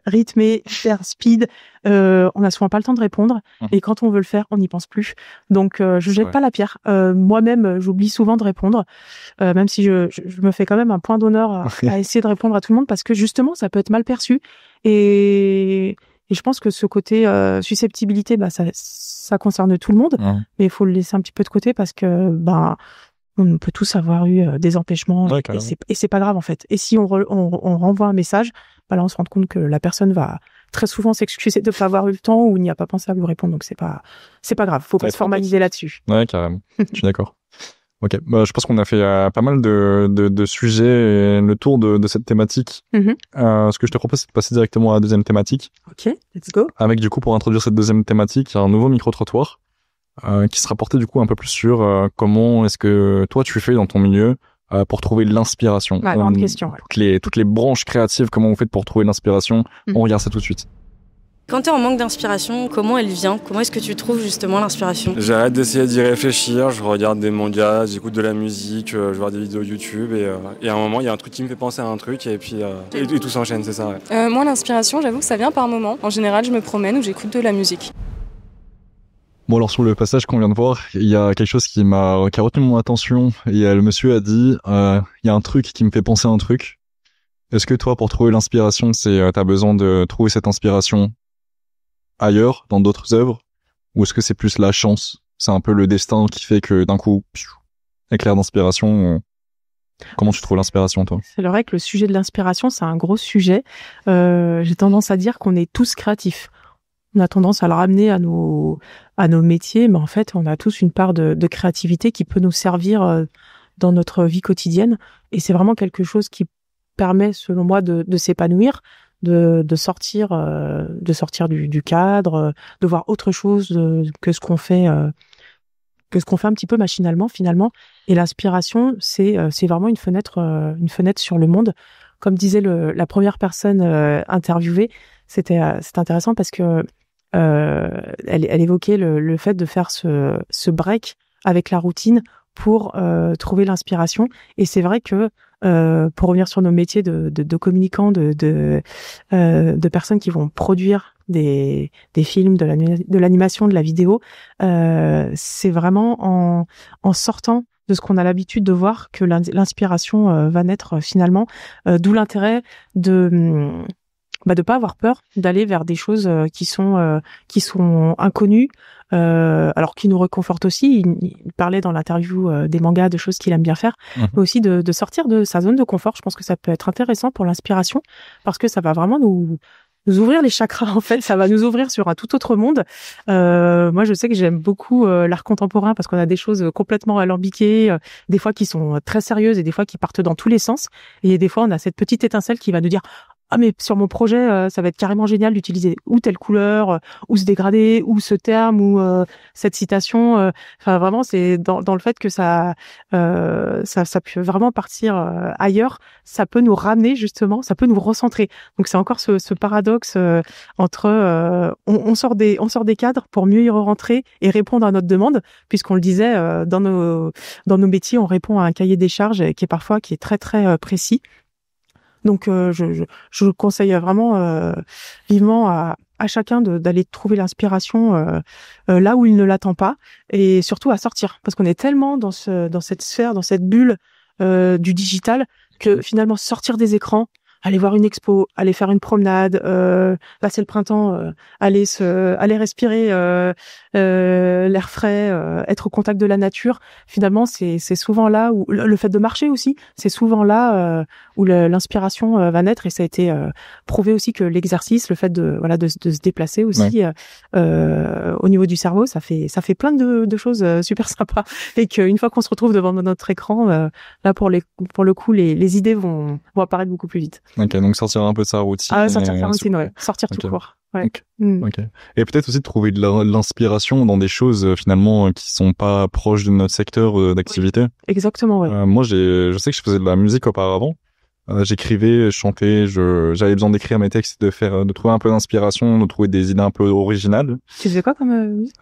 rythmés, hyper speed. On a souvent pas le temps de répondre, et quand on veut le faire, on n'y pense plus. Donc, je jette pas la pierre. Moi-même, j'oublie souvent de répondre, même si je me fais quand même un point d'honneur à essayer de répondre à tout le monde, parce que justement, ça peut être mal perçu. Et je pense que ce côté susceptibilité, ça concerne tout le monde, mais il faut le laisser un petit peu de côté parce que on peut tous avoir eu des empêchements, et c'est pas grave en fait. Et si on renvoie un message, là on se rend compte que la personne va très souvent s'excuser de pas avoir eu le temps ou n'y a pas pensé à vous répondre, donc c'est pas grave. Faut pas se formaliser là-dessus. Ouais, carrément. Je suis d'accord. Ok, je pense qu'on a fait pas mal de sujets et le tour de cette thématique. Ce que je te propose, c'est de passer directement à la deuxième thématique. Ok, let's go. Avec du coup, pour introduire cette deuxième thématique, un nouveau micro-trottoir qui sera porté du coup un peu plus sur comment est-ce que toi tu fais dans ton milieu pour trouver l'inspiration. Grande question. Toutes les branches créatives, comment vous faites pour trouver l'inspiration? On regarde ça tout de suite. Quand t'es en manque d'inspiration, comment elle vient? Comment est-ce que tu trouves justement l'inspiration? J'arrête d'essayer d'y réfléchir, je regarde des mangas, j'écoute de la musique, je vois des vidéos YouTube, et à un moment il y a un truc qui me fait penser à un truc, et puis et tout s'enchaîne, c'est ça. Moi l'inspiration, j'avoue que ça vient par moments. En général, je me promène ou j'écoute de la musique. Bon, alors sur le passage qu'on vient de voir, il y a quelque chose qui a retenu mon attention, et le monsieur a dit, il y a un truc qui me fait penser à un truc. Est-ce que toi, pour trouver l'inspiration, t'as besoin de trouver cette inspiration ailleurs, dans d'autres œuvres, ou est-ce que c'est plus la chance? C'est un peu le destin qui fait que d'un coup, éclair d'inspiration. Comment tu trouves l'inspiration, toi? C'est vrai que le sujet de l'inspiration, c'est un gros sujet. J'ai tendance à dire qu'on est tous créatifs. On a tendance à le ramener à nos métiers, mais en fait, on a tous une part de créativité qui peut nous servir dans notre vie quotidienne. Et c'est vraiment quelque chose qui permet, selon moi, de s'épanouir, de sortir du cadre, de voir autre chose que ce qu'on fait un petit peu machinalement finalement. Et l'inspiration, c'est vraiment une fenêtre sur le monde. Comme disait la première personne interviewée, c'était intéressant parce que elle évoquait le fait de faire ce break avec la routine pour trouver l'inspiration. Et c'est vrai que pour revenir sur nos métiers de communicants, de personnes qui vont produire des films, de l'animation, de la vidéo, c'est vraiment en sortant de ce qu'on a l'habitude de voir que l'inspiration va naître finalement, d'où l'intérêt de pas avoir peur d'aller vers des choses qui sont inconnues, alors qui nous réconfortent aussi. Il parlait dans l'interview des mangas de choses qu'il aime bien faire, mais aussi de sortir de sa zone de confort. Je pense que ça peut être intéressant pour l'inspiration parce que ça va vraiment nous ouvrir les chakras, en fait. Ça va nous ouvrir sur un tout autre monde. Moi, je sais que j'aime beaucoup l'art contemporain parce qu'on a des choses complètement alambiquées, des fois qui sont très sérieuses et des fois qui partent dans tous les sens. Et des fois, on a cette petite étincelle qui va nous dire « Ah, mais sur mon projet, ça va être carrément génial d'utiliser ou telle couleur, ou ce dégradé, ou ce terme, ou cette citation. » Enfin, vraiment, c'est dans le fait que ça peut vraiment partir ailleurs. Ça peut nous ramener, justement, ça peut nous recentrer. Donc, c'est encore ce paradoxe entre on sort des cadres pour mieux y rentrer et répondre à notre demande, puisqu'on le disait, dans nos métiers, on répond à un cahier des charges qui est très, très précis. Donc je conseille vraiment vivement à chacun d'aller trouver l'inspiration là où il ne l'attend pas, et surtout à sortir, parce qu'on est tellement dans cette sphère, dans cette bulle du digital, que finalement sortir des écrans, aller voir une expo, aller faire une promenade, là c'est le printemps, aller respirer l'air frais, être au contact de la nature. Finalement, c'est souvent là où le fait de marcher aussi, c'est souvent là où l'inspiration va naître. Et ça a été prouvé aussi que l'exercice, le fait de se déplacer aussi au niveau du cerveau, ça fait plein de choses super sympas. Et qu'une fois qu'on se retrouve devant notre écran, là pour le coup, les idées vont apparaître beaucoup plus vite. Ok, donc sortir un peu de sa routine. Ah, sortir de sa routine, ouais. Sortir tout court. Ouais. Okay. Okay. Et peut-être aussi de trouver de l'inspiration dans des choses finalement qui sont pas proches de notre secteur d'activité. Oui, exactement, ouais. Moi, je sais que je faisais de la musique auparavant. J'écrivais, je chantais, j'avais besoin d'écrire mes textes, de trouver un peu d'inspiration, de trouver des idées un peu originales. Tu faisais quoi comme musique?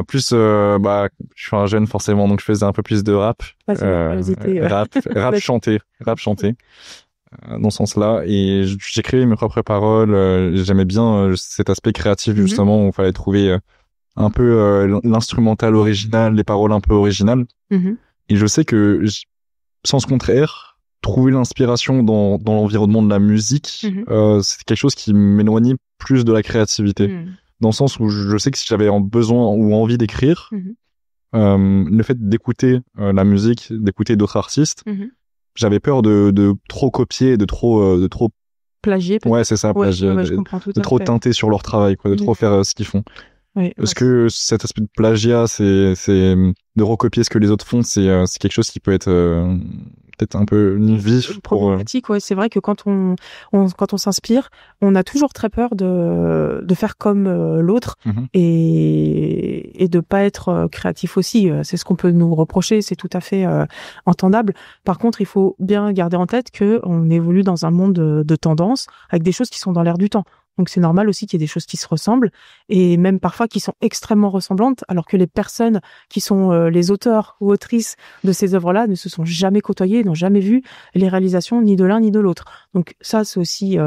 Plus, je suis un jeune forcément, donc je faisais un peu plus de rap. Rap chanté. Dans ce sens-là, et j'écrivais mes propres paroles. J'aimais bien cet aspect créatif justement où il fallait trouver un peu l'instrumental original, les paroles un peu originales. Et je sais que sens contraire, trouver l'inspiration dans l'environnement de la musique, c'est quelque chose qui m'éloignait plus de la créativité, dans le sens où je sais que si j'avais besoin ou envie d'écrire, le fait d'écouter la musique, d'écouter d'autres artistes, j'avais peur de trop copier, de trop plagier. Ouais, c'est ça, plagier. De trop teinter sur leur travail, quoi, de trop faire ce qu'ils font. Oui, est-ce que cet aspect de plagiat, c'est de recopier ce que les autres font, c'est quelque chose qui peut être peut-être un peu vif, problématique. Ouais, c'est vrai que quand on s'inspire, on a toujours très peur de faire comme l'autre et de pas être créatif aussi. C'est ce qu'on peut nous reprocher, c'est tout à fait entendable. Par contre, il faut bien garder en tête que on évolue dans un monde de tendances avec des choses qui sont dans l'air du temps. Donc c'est normal aussi qu'il y ait des choses qui se ressemblent et même parfois qui sont extrêmement ressemblantes, alors que les personnes qui sont les auteurs ou autrices de ces œuvres-là ne se sont jamais côtoyées, n'ont jamais vu les réalisations ni de l'un ni de l'autre. Donc ça c'est aussi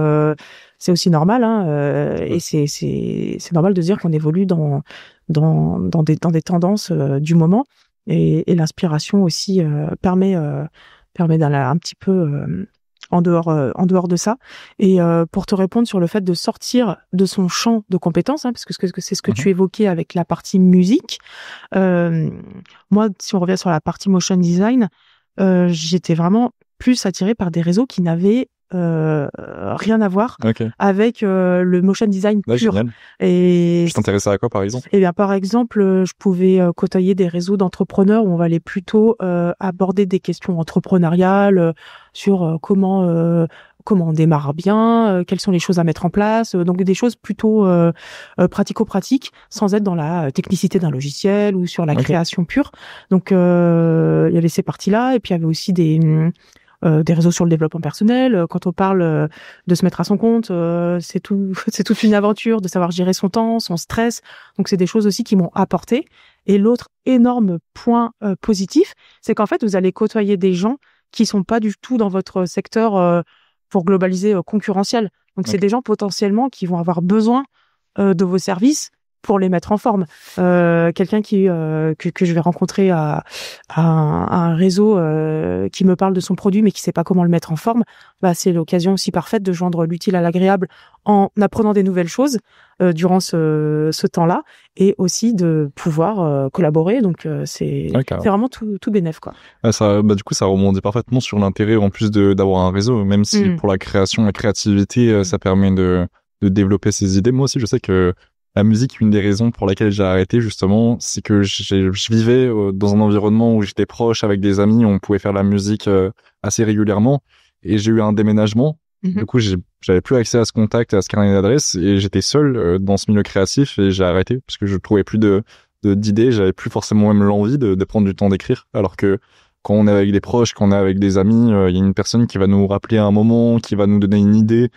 normal, hein, et c'est normal de dire qu'on évolue dans des tendances du moment et l'inspiration aussi permet d'aller un petit peu en dehors de ça. Et pour te répondre sur le fait de sortir de son champ de compétences, hein, parce que c'est ce que tu évoquais avec la partie musique. Moi, si on revient sur la partie motion design, j'étais vraiment plus attirée par des réseaux qui n'avaient rien à voir avec le motion design pur. Génial. Et je t'intéressais à quoi, par exemple? Eh bien, par exemple, je pouvais côtoyer des réseaux d'entrepreneurs où on va aller plutôt aborder des questions entrepreneuriales sur comment on démarre bien, quelles sont les choses à mettre en place, donc des choses plutôt pratico-pratiques, sans être dans la technicité d'un logiciel ou sur la création pure. Donc, il y avait ces parties-là, et puis il y avait aussi des réseaux sur le développement personnel. Quand on parle de se mettre à son compte, c'est toute une aventure de savoir gérer son temps, son stress. Donc c'est des choses aussi qui m'ont apporté. Et l'autre énorme point positif, c'est qu'en fait vous allez côtoyer des gens qui sont pas du tout dans votre secteur pour globaliser concurrentiel. Donc c'est des gens potentiellement qui vont avoir besoin de vos services pour les mettre en forme. Quelqu'un que je vais rencontrer à un réseau qui me parle de son produit mais qui sait pas comment le mettre en forme, bah c'est l'occasion aussi parfaite de joindre l'utile à l'agréable en apprenant des nouvelles choses durant ce temps-là, et aussi de pouvoir collaborer. Donc c'est vraiment tout bénef, quoi. Ça, du coup, ça rebondit parfaitement sur l'intérêt en plus d'avoir un réseau, même si pour la création, la créativité, ça permet de développer ses idées. Moi aussi, je sais que la musique, une des raisons pour laquelle j'ai arrêté, justement, c'est que je vivais dans un environnement où j'étais proche avec des amis, on pouvait faire de la musique assez régulièrement, et j'ai eu un déménagement. Du coup, j'avais plus accès à ce contact, à ce carnet d'adresses, et j'étais seul dans ce milieu créatif, et j'ai arrêté parce que je trouvais plus d'idées, j'avais plus forcément même l'envie de prendre du temps d'écrire, alors que quand on est avec des proches, quand on est avec des amis, il y a une personne qui va nous rappeler un moment, qui va nous donner une idée.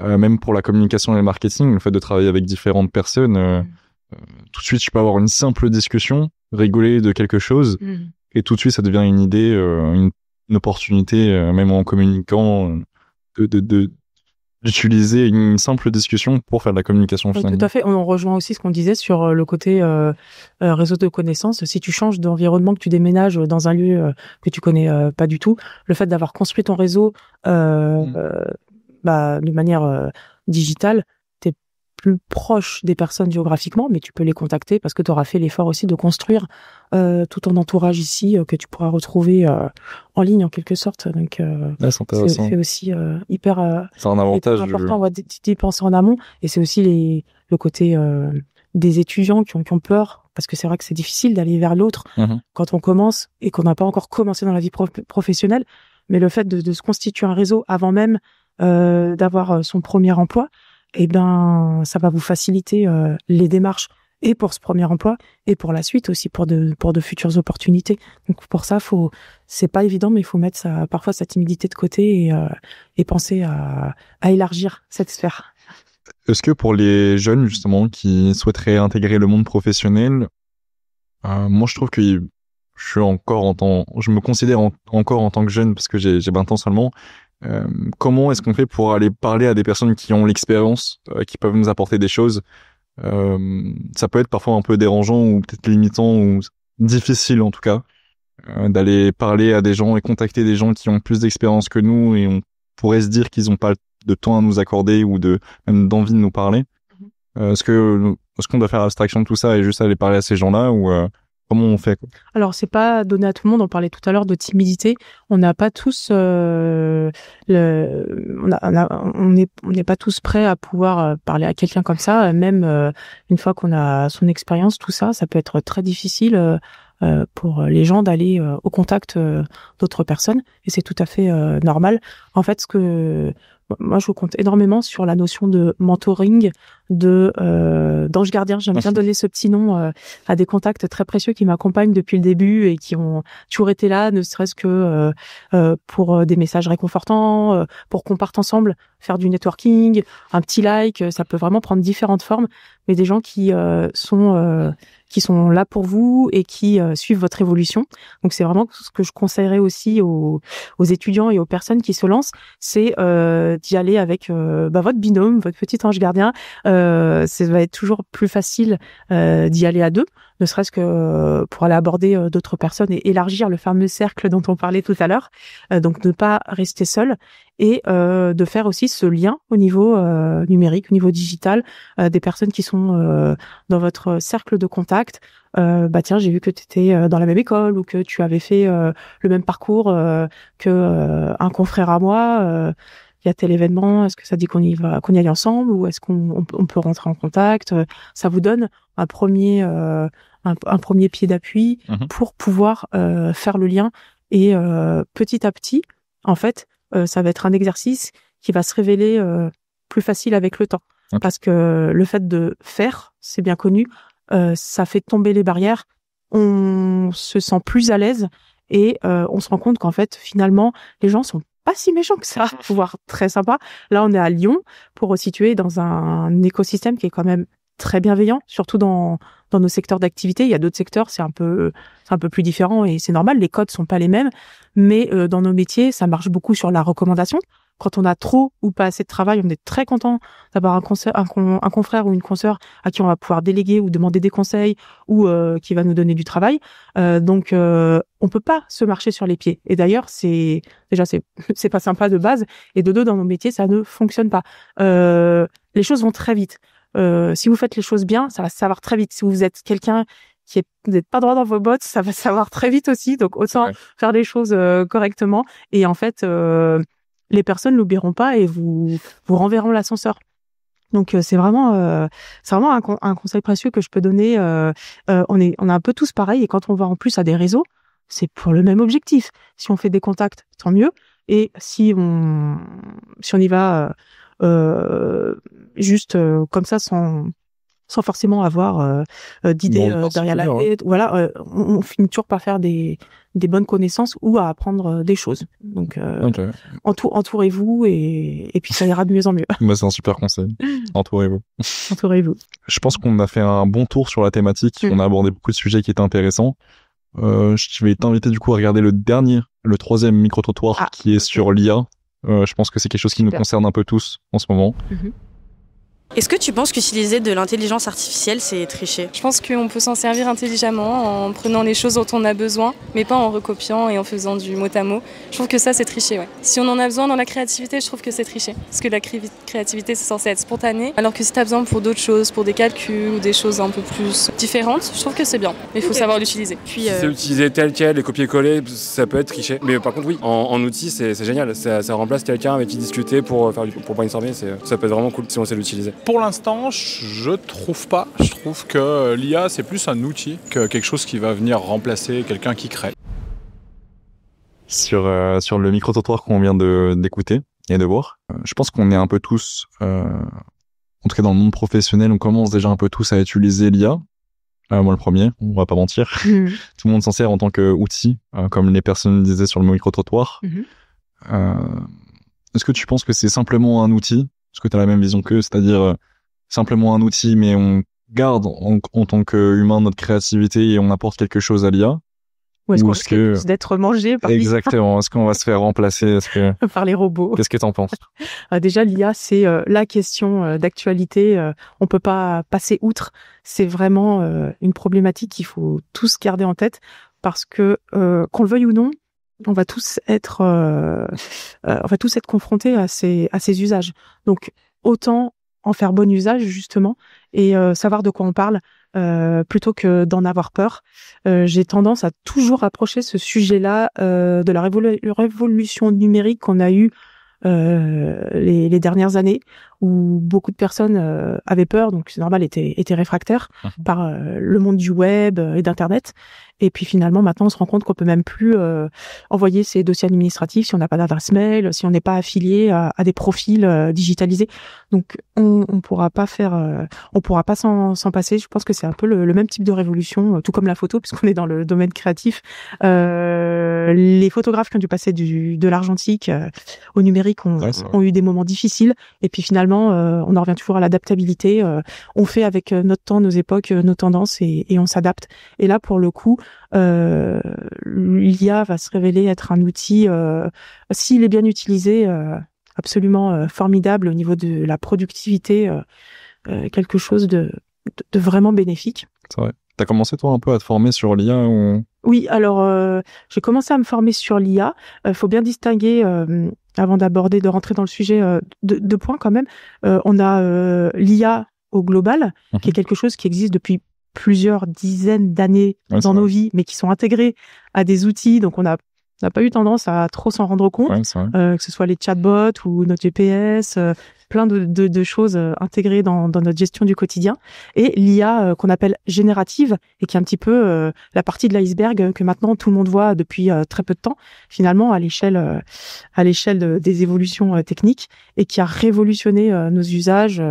Même pour la communication et le marketing, le fait de travailler avec différentes personnes, tout de suite, je peux avoir une simple discussion, rigoler de quelque chose, et tout de suite, ça devient une idée, une opportunité, même en communiquant, d'utiliser une simple discussion pour faire de la communication finalement. Tout à fait. On rejoint aussi ce qu'on disait sur le côté réseau de connaissances. Si tu changes d'environnement, que tu déménages dans un lieu que tu connais pas du tout, le fait d'avoir construit ton réseau de manière digitale, t'es plus proche des personnes géographiquement, mais tu peux les contacter parce que tu auras fait l'effort aussi de construire tout ton entourage ici que tu pourras retrouver en ligne en quelque sorte. Donc c'est aussi hyper c'est un avantage important d'y penser en amont, et c'est aussi le côté des étudiants qui ont peur, parce que c'est vrai que c'est difficile d'aller vers l'autre quand on commence et qu'on n'a pas encore commencé dans la vie professionnelle, mais le fait de se constituer un réseau avant même d'avoir son premier emploi, eh ben ça va vous faciliter les démarches, et pour ce premier emploi et pour la suite aussi, pour de futures opportunités. Donc pour ça, c'est pas évident, mais il faut mettre parfois sa timidité de côté et penser à élargir cette sphère. Est-ce que pour les jeunes justement qui souhaiteraient intégrer le monde professionnel, moi je trouve que je me considère encore en tant que jeune parce que j'ai 20 ans seulement. Comment est-ce qu'on fait pour aller parler à des personnes qui ont l'expérience, qui peuvent nous apporter des choses? Ça peut être parfois un peu dérangeant ou peut-être limitant ou difficile en tout cas, d'aller parler à des gens et contacter des gens qui ont plus d'expérience que nous, et on pourrait se dire qu'ils n'ont pas de temps à nous accorder ou même d'envie de nous parler. Est-ce qu'on doit faire abstraction de tout ça et juste aller parler à ces gens-là, ou comment on fait, quoi? Alors, c'est pas donné à tout le monde. On parlait tout à l'heure de timidité. On n'a pas tous on n'est pas tous prêts à pouvoir parler à quelqu'un comme ça. Même une fois qu'on a son expérience, tout ça, ça peut être très difficile pour les gens d'aller au contact d'autres personnes. Et c'est tout à fait normal. En fait, ce que moi je compte énormément sur la notion de mentoring, d'ange gardien. J'aime bien donner ce petit nom à des contacts très précieux qui m'accompagnent depuis le début et qui ont toujours été là, ne serait-ce que pour des messages réconfortants, pour qu'on parte ensemble faire du networking, un petit like, ça peut vraiment prendre différentes formes, mais des gens qui sont là pour vous et qui suivent votre évolution. Donc c'est vraiment ce que je conseillerais aussi aux étudiants et aux personnes qui se lancent, c'est d'y aller avec votre binôme, votre petit ange gardien. Ça va être toujours plus facile d'y aller à deux, ne serait-ce que pour aller aborder d'autres personnes et élargir le fameux cercle dont on parlait tout à l'heure. Donc ne pas rester seul et de faire aussi ce lien au niveau numérique, au niveau digital, des personnes qui sont dans votre cercle de contact. Tiens, j'ai vu que tu étais dans la même école ou que tu avais fait le même parcours que un confrère à moi. Il y a tel événement, est-ce que ça dit qu'on y aille ensemble ou est-ce qu'on peut rentrer en contact? Ça vous donne un premier pied d'appui pour pouvoir faire le lien et petit à petit, en fait, ça va être un exercice qui va se révéler plus facile avec le temps. Okay. Parce que le fait de faire, c'est bien connu, ça fait tomber les barrières, on se sent plus à l'aise et on se rend compte qu'en fait, finalement, les gens sont pas si méchants que ça, voire très sympa. Là, on est à Lyon pour resituer dans un écosystème qui est quand même très bienveillant, surtout dans nos secteurs d'activité. Il y a d'autres secteurs, c'est un peu plus différent et c'est normal, les codes sont pas les mêmes, mais dans nos métiers, ça marche beaucoup sur la recommandation. Quand on a trop ou pas assez de travail, on est très content d'avoir un confrère ou une consoeur à qui on va pouvoir déléguer ou demander des conseils ou qui va nous donner du travail. Donc on peut pas se marcher sur les pieds. Et d'ailleurs, c'est pas sympa de base. Et de deux, dans nos métiers, ça ne fonctionne pas. Les choses vont très vite. Si vous faites les choses bien, ça va savoir très vite. Si vous êtes quelqu'un vous n'êtes pas droit dans vos bottes, ça va savoir très vite aussi. Donc autant faire les choses correctement. Et en fait, les personnes l'oublieront pas et vous renverront l'ascenseur. Donc c'est vraiment un conseil précieux que je peux donner. On est un peu tous pareils et quand on va en plus à des réseaux, c'est pour le même objectif. Si on fait des contacts, tant mieux. Et si on y va juste comme ça sans forcément avoir d'idées derrière la tête, voilà, on finit toujours par faire des bonnes connaissances ou à apprendre des choses. Donc entourez-vous et puis ça ira de mieux en mieux. Bah, c'est un super conseil. Entourez-vous. Entourez-vous. Je pense qu'on a fait un bon tour sur la thématique. On a abordé beaucoup de sujets qui étaient intéressants. Je vais t'inviter du coup à regarder le troisième micro-trottoir qui est sur l'IA. Je pense que c'est quelque chose qui nous concerne un peu tous en ce moment. Est-ce que tu penses qu'utiliser de l'intelligence artificielle, c'est tricher ? Je pense qu'on peut s'en servir intelligemment en prenant les choses dont on a besoin, mais pas en recopiant et en faisant du mot à mot. Je trouve que ça, c'est tricher, ouais. Si on en a besoin dans la créativité, je trouve que c'est tricher. Parce que la créativité, c'est censé être spontané, alors que si tu as besoin pour d'autres choses, pour des calculs ou des choses un peu plus différentes, je trouve que c'est bien. Mais il faut savoir l'utiliser. Puis, si c'est utilisé tel quel et copier-coller, ça peut être tricher. Mais par contre, oui, en outil, c'est génial. Ça remplace quelqu'un avec qui discuter pour brainstormer. Ça peut être vraiment cool si on sait l'utiliser. Pour l'instant, je trouve pas. Je trouve que l'IA, c'est plus un outil que quelque chose qui va venir remplacer quelqu'un qui crée. Sur le micro-trottoir qu'on vient d'écouter et de voir, je pense qu'on est un peu tous, en tout cas dans le monde professionnel, on commence déjà un peu tous à utiliser l'IA. Moi le premier, on va pas mentir. Tout le monde s'en sert en tant qu'outil, comme les personnes disaient sur le micro-trottoir. Est-ce que tu penses que c'est simplement un outil ? Est-ce que tu as la même vision qu'eux, c'est-à-dire simplement un outil, mais on garde en tant qu'humain notre créativité et on apporte quelque chose à l'IA? Ou est-ce qu'on risque d'être mangé par Exactement. Est-ce qu'on va se faire remplacer par les robots? Qu'est-ce que t'en penses? Déjà, l'IA, c'est la question d'actualité. On peut pas passer outre. C'est vraiment une problématique qu'il faut tous garder en tête parce que qu'on le veuille ou non, on va tous être confrontés à ces usages. Donc autant en faire bon usage justement et savoir de quoi on parle plutôt que d'en avoir peur. J'ai tendance à toujours approcher ce sujet-là de la révolution numérique qu'on a eue les dernières années où beaucoup de personnes avaient peur, donc c'est normal, étaient réfractaires par le monde du web et d'internet. Et puis finalement, maintenant, on se rend compte qu'on peut même plus envoyer ses dossiers administratifs si on n'a pas d'adresse mail, si on n'est pas affilié à des profils digitalisés. Donc, on pourra pas s'en passer. Je pense que c'est un peu le même type de révolution, tout comme la photo, puisqu'on est dans le domaine créatif. Les photographes qui ont dû passer de l'argentique au numérique ont eu des moments difficiles. Et puis finalement, on en revient toujours à l'adaptabilité. On fait avec notre temps, nos époques, nos tendances, et on s'adapte. Et là, pour le coup, l'IA va se révéler être un outil, s'il est bien utilisé, absolument formidable au niveau de la productivité, quelque chose de vraiment bénéfique. C'est vrai. T'as commencé toi un peu à te former sur l'IA ou... Oui, alors j'ai commencé à me former sur l'IA. Faut bien distinguer, avant de rentrer dans le sujet, deux points quand même. On a l'IA au global, qui est quelque chose qui existe depuis plusieurs dizaines d'années dans nos vies, mais qui sont intégrés à des outils. Donc, on n'a pas eu tendance à trop s'en rendre compte, que ce soit les chatbots ou notre GPS, plein de choses intégrées dans notre gestion du quotidien. Et l'IA qu'on appelle générative, et qui est un petit peu la partie de l'iceberg que maintenant tout le monde voit depuis très peu de temps, finalement à l'échelle des évolutions techniques, et qui a révolutionné nos usages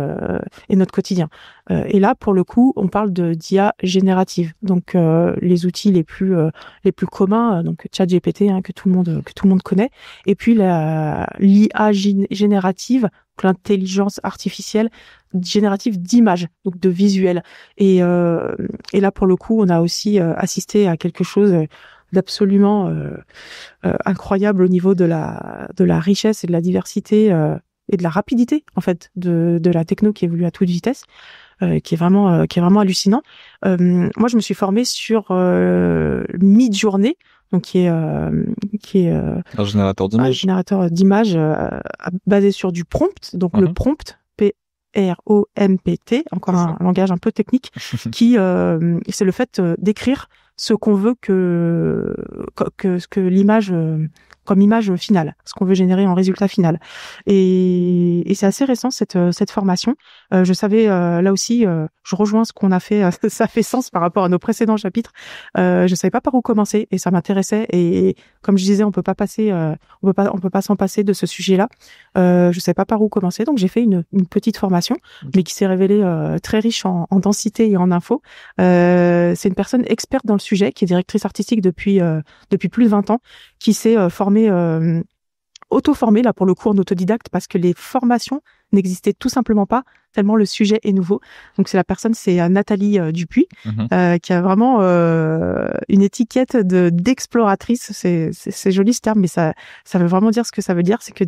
et notre quotidien. Et là, pour le coup, on parle d'IA générative. Donc les outils les plus communs, donc ChatGPT, que tout le monde connaît, et puis l'IA générative, l'intelligence artificielle générative d'images, donc de visuels. Et là, pour le coup, on a aussi assisté à quelque chose d'absolument incroyable au niveau de la richesse et de la diversité et de la rapidité, en fait, de la techno qui évolue à toute vitesse, qui est vraiment hallucinant. Moi, je me suis formée sur Midjourney, donc qui est un générateur d'images basé sur du prompt, donc le prompt, PROMPT, encore un langage un peu technique, qui c'est le fait d'écrire ce qu'on veut que l'image comme image finale, ce qu'on veut générer en résultat final. Et c'est assez récent cette formation. Je savais là aussi, je rejoins ce qu'on a fait, ça fait sens par rapport à nos précédents chapitres. Je savais pas par où commencer et ça m'intéressait. Et comme je disais, on peut pas s'en passer de ce sujet-là. Je savais pas par où commencer, donc j'ai fait une petite formation, mais qui s'est révélée très riche en densité et en infos. C'est une personne experte dans le sujet, qui est directrice artistique depuis plus de 20 ans, qui s'est auto-formée, là pour le coup en autodidacte, parce que les formations n'existaient tout simplement pas, tellement le sujet est nouveau. Donc c'est Nathalie Dupuis, qui a vraiment une étiquette d'exploratrice. C'est joli ce terme, mais ça veut vraiment dire ce que ça veut dire. C'est que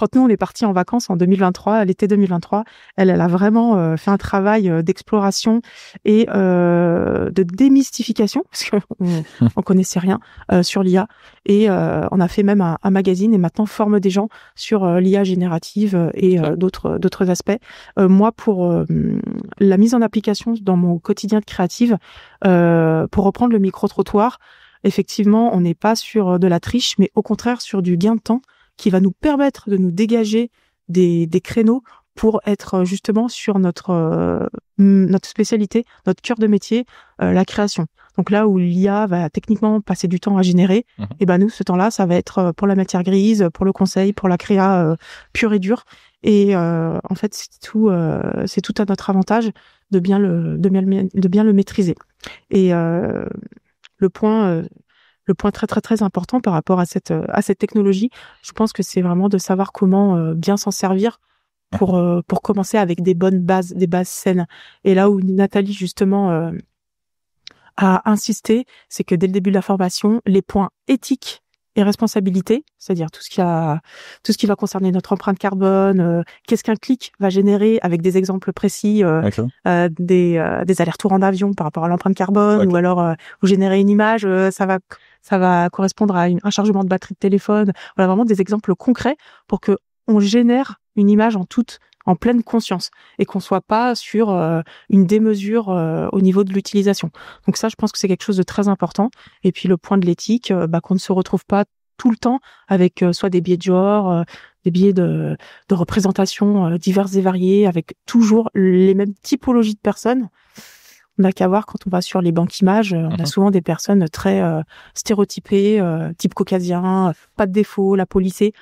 quand nous, on est partis en vacances en 2023, l'été 2023, elle a vraiment fait un travail d'exploration et de démystification, parce qu'on connaissait rien sur l'IA. Et on a fait même un magazine, et maintenant forme des gens sur l'IA générative et d'autres aspects. Moi, pour la mise en application dans mon quotidien de créative, pour reprendre le micro-trottoir, effectivement, on n'est pas sur de la triche, mais au contraire sur du gain de temps, qui va nous permettre de nous dégager des créneaux pour être justement sur notre spécialité, notre cœur de métier, la création. Donc là où l'IA va techniquement passer du temps à générer, et ben nous, ce temps-là, ça va être pour la matière grise, pour le conseil, pour la créa pure et dure. Et en fait, c'est tout à notre avantage de bien le maîtriser. Et le point très très très important par rapport à cette technologie, je pense que c'est vraiment de savoir comment bien s'en servir pour commencer avec des bases saines. Et là où Nathalie justement a insisté, c'est que dès le début de la formation, les points éthiques et responsabilité, c'est-à-dire tout ce qui va concerner notre empreinte carbone, qu'est-ce qu'un clic va générer avec des exemples précis, des allers-retours en avion par rapport à l'empreinte carbone, ou alors vous générez une image, ça va correspondre à un chargement de batterie de téléphone. Voilà, vraiment des exemples concrets pour que on génère une image en pleine conscience et qu'on soit pas sur une démesure au niveau de l'utilisation. Donc ça, je pense que c'est quelque chose de très important. Et puis le point de l'éthique, qu'on ne se retrouve pas tout le temps avec soit des biais de genre, des biais de représentation diverses et variées, avec toujours les mêmes typologies de personnes. On n'a qu'à voir quand on va sur les banques images, on a souvent des personnes très stéréotypées, type caucasien, pas de défaut, la policée.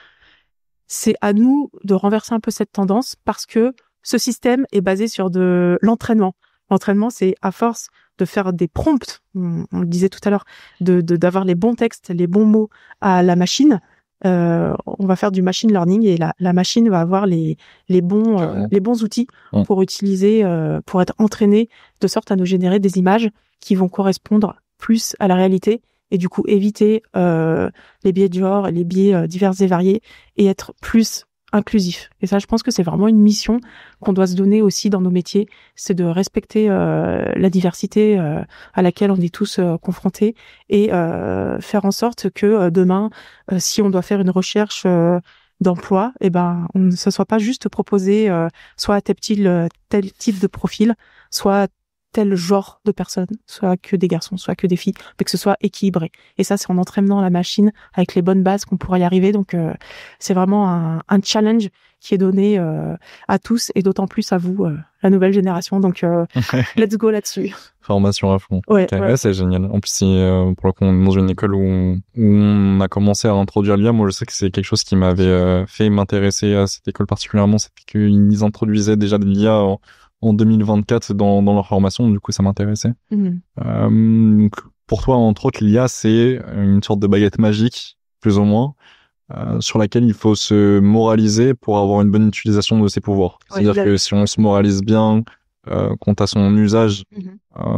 C'est à nous de renverser un peu cette tendance parce que ce système est basé sur de l'entraînement. L'entraînement, c'est à force de faire des prompts, on le disait tout à l'heure, d'avoir les bons textes, les bons mots à la machine. On va faire du machine learning et la machine va avoir les bons outils pour utiliser, pour être entraînée de sorte à nous générer des images qui vont correspondre plus à la réalité et du coup éviter les biais de genre, les biais divers et variés et être plus inclusif. Et ça, je pense que c'est vraiment une mission qu'on doit se donner aussi dans nos métiers, c'est de respecter la diversité à laquelle on est tous confrontés et faire en sorte que demain, si on doit faire une recherche d'emploi, ce soit pas juste proposé soit tel type de profil, soit tel genre de personnes, soit que des garçons, soit que des filles, mais que ce soit équilibré. Et ça, c'est en entraînant la machine avec les bonnes bases qu'on pourra y arriver. Donc, c'est vraiment un challenge qui est donné à tous et d'autant plus à vous, la nouvelle génération. Donc, let's go là-dessus. Formation à fond. Ouais, okay. Ouais, c'est génial. En plus, pour le coup, on est dans une école où on a commencé à introduire l'IA. Moi, je sais que c'est quelque chose qui m'avait fait m'intéresser à cette école particulièrement. C'était qu'ils introduisaient déjà de l'IA en 2024 dans leur formation, du coup ça m'intéressait. Donc, pour toi, entre autres, l'IA, c'est une sorte de baguette magique, plus ou moins, sur laquelle il faut se moraliser pour avoir une bonne utilisation de ses pouvoirs. C'est-à-dire que si on se moralise bien quant à son usage,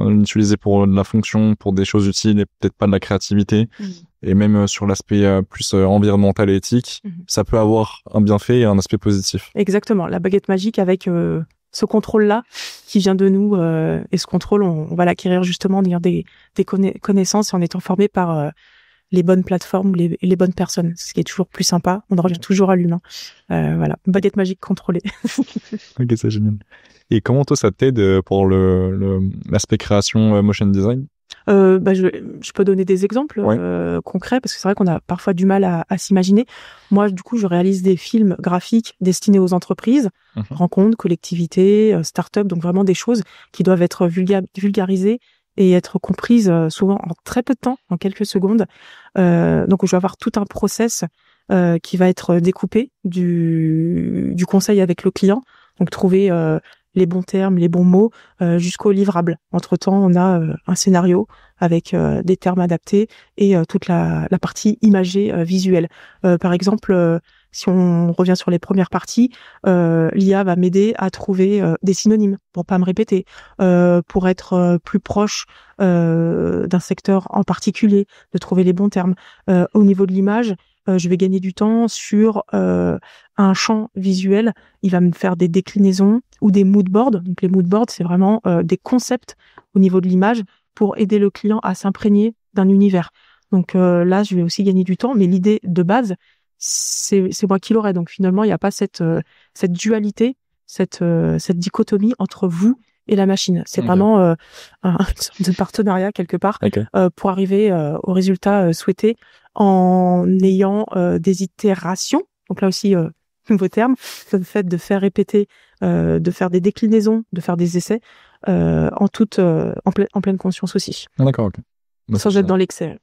l'utiliser pour de la fonction, pour des choses utiles et peut-être pas de la créativité, et même sur l'aspect plus environnemental et éthique, ça peut avoir un bienfait et un aspect positif. Exactement, la baguette magique avec ce contrôle-là qui vient de nous, et ce contrôle, on va l'acquérir justement en ayant des connaissances et en étant formé par les bonnes plateformes, les bonnes personnes, ce qui est toujours plus sympa. On en revient toujours à l'humain. Voilà, baguette magique contrôlée. Ok, c'est génial. Et comment toi ça t'aide pour l'aspect création motion design? Je peux donner des exemples concrets parce que c'est vrai qu'on a parfois du mal à s'imaginer. Moi, du coup, je réalise des films graphiques destinés aux entreprises, rencontres, collectivités, start-up, donc vraiment des choses qui doivent être vulgarisées et être comprises souvent en très peu de temps, en quelques secondes. Donc, je vais avoir tout un process qui va être découpé du conseil avec le client. Donc, trouver les bons termes, les bons mots, jusqu'au livrable. Entre-temps, on a un scénario avec des termes adaptés et toute la partie imagée visuelle. Par exemple, si on revient sur les premières parties, l'IA va m'aider à trouver des synonymes pour pas me répéter, pour être plus proche d'un secteur en particulier, de trouver les bons termes. Au niveau de l'image, je vais gagner du temps sur un champ visuel. Il va me faire des déclinaisons ou des moodboards. Donc les moodboards, c'est vraiment des concepts au niveau de l'image pour aider le client à s'imprégner d'un univers. Donc là, je vais aussi gagner du temps, mais l'idée de base, c'est moi qui l'aurai. Donc finalement, il n'y a pas cette dualité, cette dichotomie entre vous et la machine. C'est vraiment un sorte de partenariat quelque part pour arriver au résultat souhaité en ayant des itérations. Donc là aussi, nouveau terme, le fait de faire répéter, de faire des déclinaisons, de faire des essais en pleine conscience aussi. Ah, d'accord, ok. Sans être dans l'excès.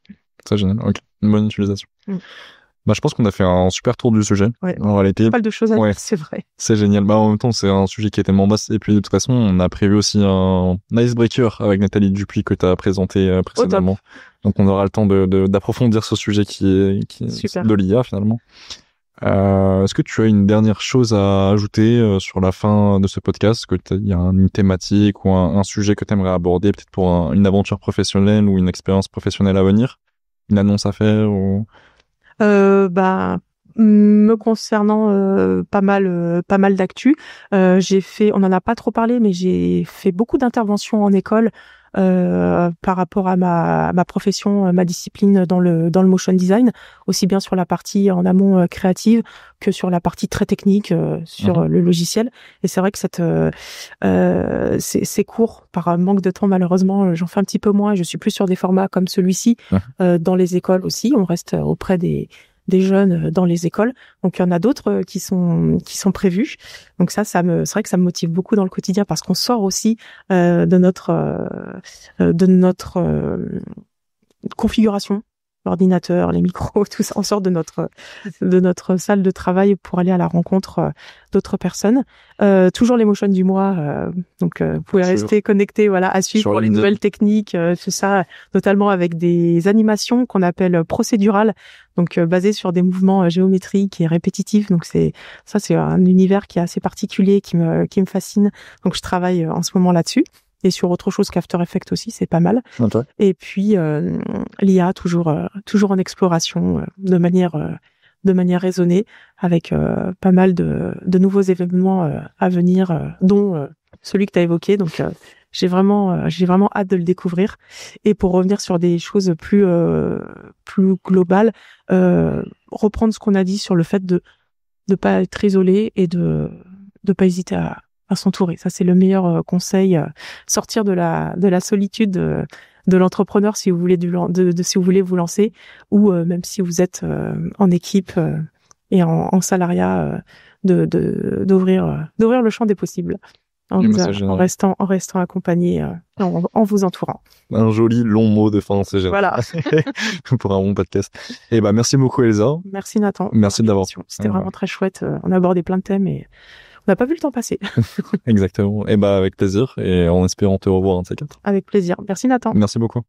C'est génial, ok. Une bonne utilisation. Je pense qu'on a fait un super tour du sujet. Ouais. En réalité, pas mal de choses à dire, c'est vrai. C'est génial. En même temps, c'est un sujet qui est tellement vaste. Et puis, de toute façon, on a prévu aussi un icebreaker avec Nathalie Dupuis que tu as présenté précédemment. Donc, on aura le temps d'approfondir ce sujet qui est de l'IA, finalement. Est-ce que tu as une dernière chose à ajouter sur la fin de ce podcast? Est-ce qu'il y a une thématique ou un sujet que tu aimerais aborder, peut-être pour une aventure professionnelle ou une expérience professionnelle à venir? Une annonce à faire ou... Me concernant, pas mal d'actu. On en a pas trop parlé, mais j'ai fait beaucoup d'interventions en école par rapport à ma profession, ma discipline dans le motion design, aussi bien sur la partie en amont créative que sur la partie très technique sur le logiciel. Et c'est vrai que ces cours, par manque de temps malheureusement, j'en fais un petit peu moins. Je suis plus sur des formats comme celui-ci dans les écoles aussi. On reste auprès des jeunes dans les écoles. Donc il y en a d'autres qui sont prévus. Donc c'est vrai que ça me motive beaucoup dans le quotidien parce qu'on sort aussi de notre configuration, l'ordinateur, les micros, tout ça. On sort de notre salle de travail pour aller à la rencontre d'autres personnes. Toujours l'émotion du mois. Donc vous pouvez rester connecté, voilà, à suivre pour les nouvelles techniques, tout ça, notamment avec des animations qu'on appelle procédurales. Donc basé sur des mouvements géométriques et répétitifs. Donc c'est un univers qui est assez particulier, qui me fascine. Donc je travaille en ce moment là-dessus et sur autre chose qu'After Effects aussi, c'est pas mal. Okay. Et puis l'IA toujours en exploration de manière raisonnée avec pas mal de nouveaux événements à venir dont celui que tu as évoqué. Donc j'ai vraiment hâte de le découvrir. Et pour revenir sur des choses plus globales, reprendre ce qu'on a dit sur le fait de pas être isolé et de pas hésiter à s'entourer. Ça, c'est le meilleur conseil. Sortir de la solitude de l'entrepreneur si vous voulez si vous voulez vous lancer, ou même si vous êtes en équipe et en salariat, d'ouvrir le champ des possibles. En restant accompagné, en vous entourant. Un joli long mot de fin, c'est génial. Voilà. Pour un bon podcast. Et merci beaucoup, Elsa. Merci, Nathan. Merci d'avoir. C'était vraiment très chouette. On a abordé plein de thèmes et on n'a pas vu le temps passer. Exactement. Avec plaisir et en espérant te revoir un de ces quatre. Avec plaisir. Merci, Nathan. Merci beaucoup.